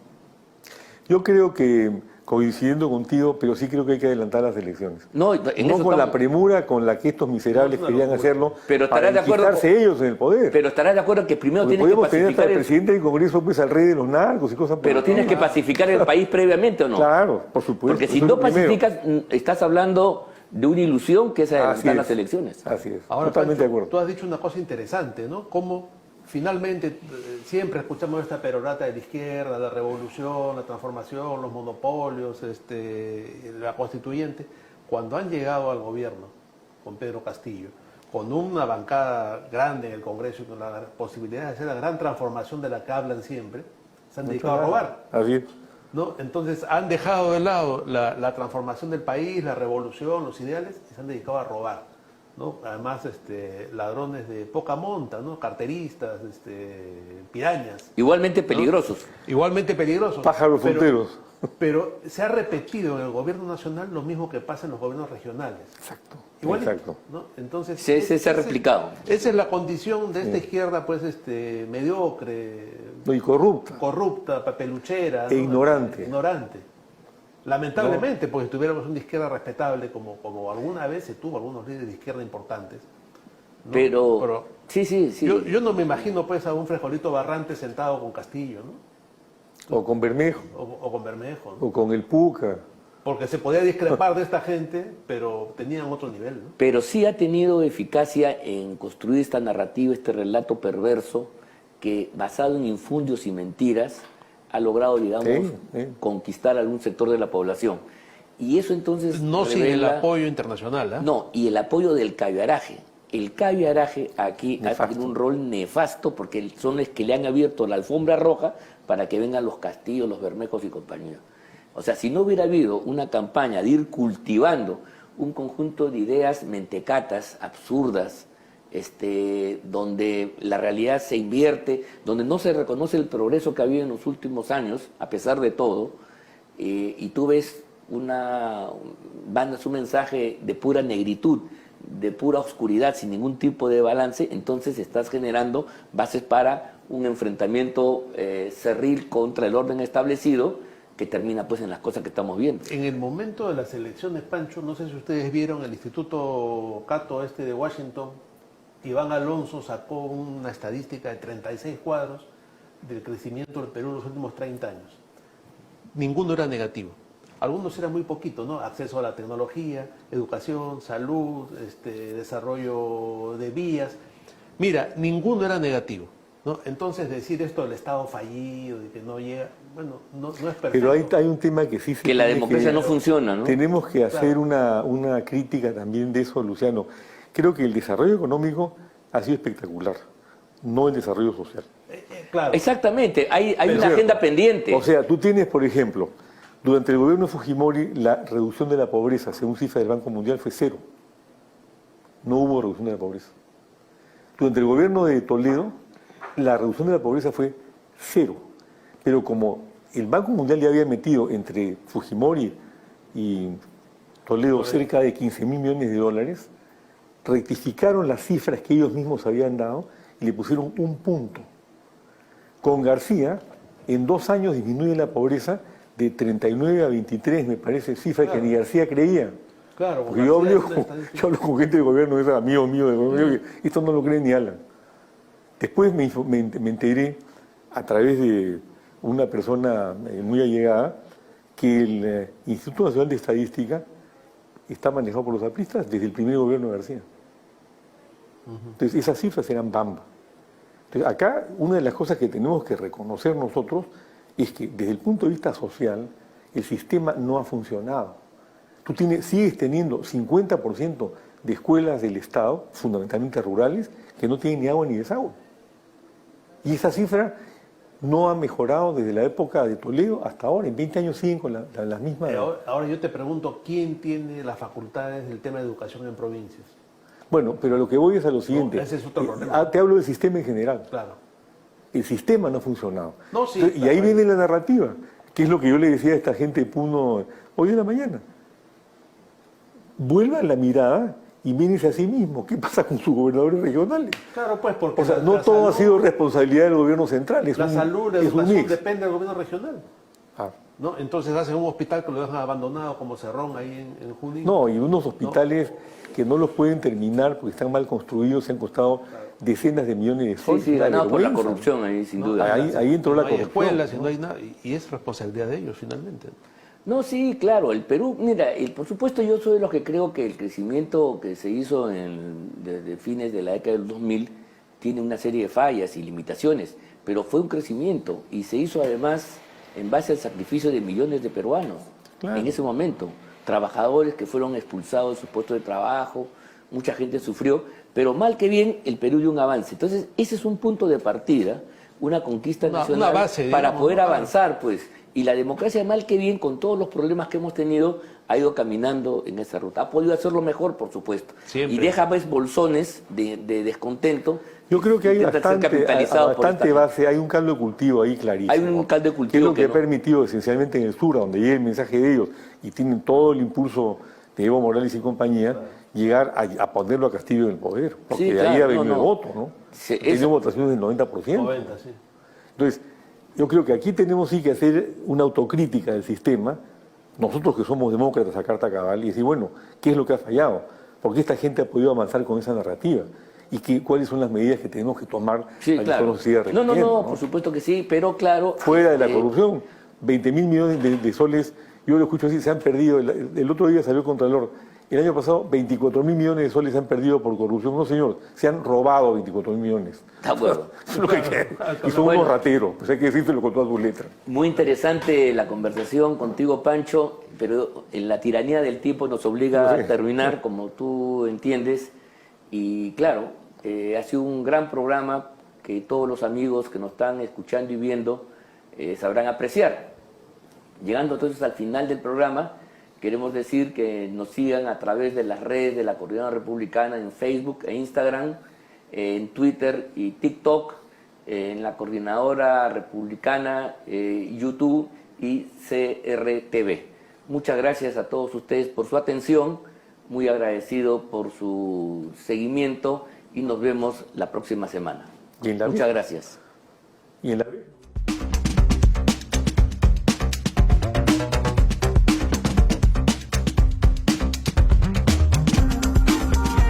Yo creo que, coincidiendo contigo, pero sí creo que hay que adelantar las elecciones. No, en No eso con la estamos- premura con la que estos miserables No, querían no, hacerlo pero para estarás de acuerdo enquistarse ellos en el poder. Pero estarás de acuerdo que primero Porque tienes que podemos tener hasta pacificar el presidente del Congreso pues al rey de los narcos y cosas por pero el tienes que estilo. pacificar el país previamente, ¿o no? Claro, por supuesto. Porque si eso es no lo primero. pacificas, estás hablando de una ilusión que es Así adelantar es. las elecciones. Así es, Ahora, totalmente Pancho, de acuerdo. tú has dicho una cosa interesante, ¿no? Cómo finalmente siempre escuchamos esta perorata de la izquierda, la revolución, la transformación, los monopolios, la constituyente, cuando han llegado al gobierno con Pedro Castillo, con una bancada grande en el Congreso y con la posibilidad de hacer la gran transformación de la que hablan siempre, se han dedicado a robar. Así es. ¿No? Entonces han dejado de lado la transformación del país, la revolución, los ideales, y se han dedicado a robar, ¿no? Además, ladrones de poca monta, ¿no? Carteristas, pirañas. Igualmente peligrosos. Igualmente peligrosos. Pájaros Pero- fronteros. Pero se ha repetido en el gobierno nacional lo mismo que pasa en los gobiernos regionales. Exacto. Igualito, Exacto. ¿no? Entonces, Se ha replicado. Esa es la condición de esta izquierda, pues, mediocre, No, y corrupta. corrupta, papeluchera. E ignorante. Ignorante. Lamentablemente, porque si tuviéramos una izquierda respetable, como alguna vez se tuvo algunos líderes de izquierda importantes. ¿no? Pero sí. Yo no me imagino, pues, a un Frijolito Barrante sentado con Castillo, ¿no? O con Bermejo. O con Bermejo, ¿no? O con el Puca. Porque se podía discrepar de esta gente, pero tenían otro nivel, ¿no? Pero sí ha tenido eficacia en construir esta narrativa, este relato perverso, que basado en infundios y mentiras, ha logrado, digamos, Sí. conquistar algún sector de la población. Y eso entonces No sin el revela- apoyo internacional, ¿ah? No, y el apoyo del caviaraje. El caviaraje aquí ha Nefasto. tenido un rol nefasto porque son los que le han abierto la alfombra roja para que vengan los Castillos, los Bermejos y compañía. O sea, si no hubiera habido una campaña de ir cultivando un conjunto de ideas mentecatas, absurdas, donde la realidad se invierte, donde no se reconoce el progreso que ha habido en los últimos años, a pesar de todo, y tú ves mandas un mensaje de pura negritud, de pura oscuridad, sin ningún tipo de balance, entonces estás generando bases para un enfrentamiento cerril contra el orden establecido, que termina pues en las cosas que estamos viendo. En el momento de las elecciones, Pancho, no sé si ustedes vieron el Instituto Cato de Washington, Iván Alonso sacó una estadística de 36 cuadros del crecimiento del Perú en los últimos 30 años. Ninguno era negativo. Algunos eran muy poquitos, ¿no? Acceso a la tecnología, educación, salud, desarrollo de vías. Mira, ninguno era negativo, ¿no? Entonces decir esto del Estado fallido, de que no llega, bueno, no es perfecto. Pero hay un tema que sí se Que la tiene democracia no funciona, ¿no? Tenemos que hacer una crítica también de eso, Luciano. Creo que el desarrollo económico ha sido espectacular, no el desarrollo social. Claro. Exactamente, hay una Pero- agenda pendiente. O sea, tú tienes, por ejemplo, durante el gobierno de Fujimori, la reducción de la pobreza, según cifras del Banco Mundial, fue 0. No hubo reducción de la pobreza. Durante el gobierno de Toledo, la reducción de la pobreza fue 0. Pero como el Banco Mundial ya había metido entre Fujimori y Toledo cerca de 15.000 millones de dólares, rectificaron las cifras que ellos mismos habían dado y le pusieron un punto. Con García, en 2 años disminuye la pobreza de 39 a 23, me parece, cifra que ni García creía. Claro, Porque yo hablo, García es una estadística. yo hablo con gente del gobierno, es amigo mío del gobierno, que esto no lo creen ni Alan. Después me enteré, a través de una persona muy allegada, que el Instituto Nacional de Estadística está manejado por los apristas desde el primer gobierno de García. Entonces, esas cifras eran bamba. Entonces, acá, una de las cosas que tenemos que reconocer nosotros es que, desde el punto de vista social, el sistema no ha funcionado. Tú sigues teniendo 50% de escuelas del Estado, fundamentalmente rurales, que no tienen ni agua ni desagüe. Y esa cifra no ha mejorado desde la época de Toledo hasta ahora. En 20 años siguen con las mismas... Ahora yo te pregunto, ¿quién tiene las facultades del tema de educación en provincias? Bueno, pero a lo que voy es a lo siguiente. ese es otro problema. Te hablo del sistema en general. Claro. El sistema no ha funcionado. No, sí, Entonces, y claro. ahí viene la narrativa, que es lo que yo le decía a esta gente de Puno hoy en la mañana. Vuelvan la mirada y mírense a sí mismo. ¿Qué pasa con sus gobernadores regionales? Claro, pues porque O sea, no todo ha sido responsabilidad del gobierno central. la salud, la es un educación mix. depende del gobierno regional. Ah. ¿No? Entonces hacen un hospital que lo dejan abandonado como Cerrón ahí en Junín. No, y unos hospitales que no los pueden terminar porque están mal construidos, se han costado decenas de millones de Sí, soles. sí, Una ganado por la vergüenza. corrupción ahí, sin ¿no? duda. Ahí entró la No hay corrupción. escuelas y ¿no? no hay nada. Y es responsabilidad de ellos finalmente. No, sí, claro, el Perú, mira, por supuesto yo soy de los que creo que el crecimiento que se hizo desde fines de la década del 2000 tiene una serie de fallas y limitaciones, pero fue un crecimiento y se hizo además en base al sacrificio de millones de peruanos Claro. en ese momento. Trabajadores que fueron expulsados de sus puestos de trabajo, mucha gente sufrió, pero mal que bien el Perú dio un avance. Entonces ese es un punto de partida, una conquista nacional una base, para digamos, poder ¿no? avanzar, pues. Y la democracia, mal que bien, con todos los problemas que hemos tenido, ha ido caminando en esa ruta. Ha podido hacerlo mejor, por supuesto. Siempre. Y deja pues bolsones de descontento. Yo creo que hay intentan ser capitalizados por bastante esta base, hay un caldo de cultivo ahí clarísimo. Hay un caldo de cultivo que es lo que que ha no- permitido esencialmente en el sur, a donde llega el mensaje de ellos, y tienen todo el impulso de Evo Morales y compañía, llegar a ponerlo a Castillo en el poder. Porque Sí, de ahí claro, ha venido no, el no. voto, ¿no? Sí, Tiene eso- votaciones del 90%. 90, sí. Entonces, yo creo que aquí tenemos sí que hacer una autocrítica del sistema, nosotros que somos demócratas a carta cabal, y decir, bueno, ¿qué es lo que ha fallado? ¿Por qué esta gente ha podido avanzar con esa narrativa? ¿Y cuáles son las medidas que tenemos que tomar Sí, para claro. que esto no se siga No, repitiendo? por supuesto que sí, pero claro... Fuera de la corrupción, 20.000 millones de soles, yo lo escucho así, se han perdido. El otro día salió el Contralor, El año pasado 24.000 millones de soles se han perdido por corrupción. No, señor, se han robado 24.000 millones. De acuerdo. Eso es lo que queda. Y son unos rateros, pues hay que decírselo con todas sus letras. Muy interesante la conversación contigo, Pancho, pero en la tiranía del tiempo nos obliga a terminar, como tú entiendes. Y claro, ha sido un gran programa que todos los amigos que nos están escuchando y viendo sabrán apreciar. Llegando entonces al final del programa, queremos decir que nos sigan a través de las redes de la Coordinadora Republicana en Facebook e Instagram, en Twitter y TikTok, en la Coordinadora Republicana, YouTube y CRTV. Muchas gracias a todos ustedes por su atención, muy agradecido por su seguimiento y nos vemos la próxima semana. Muchas gracias. Y en la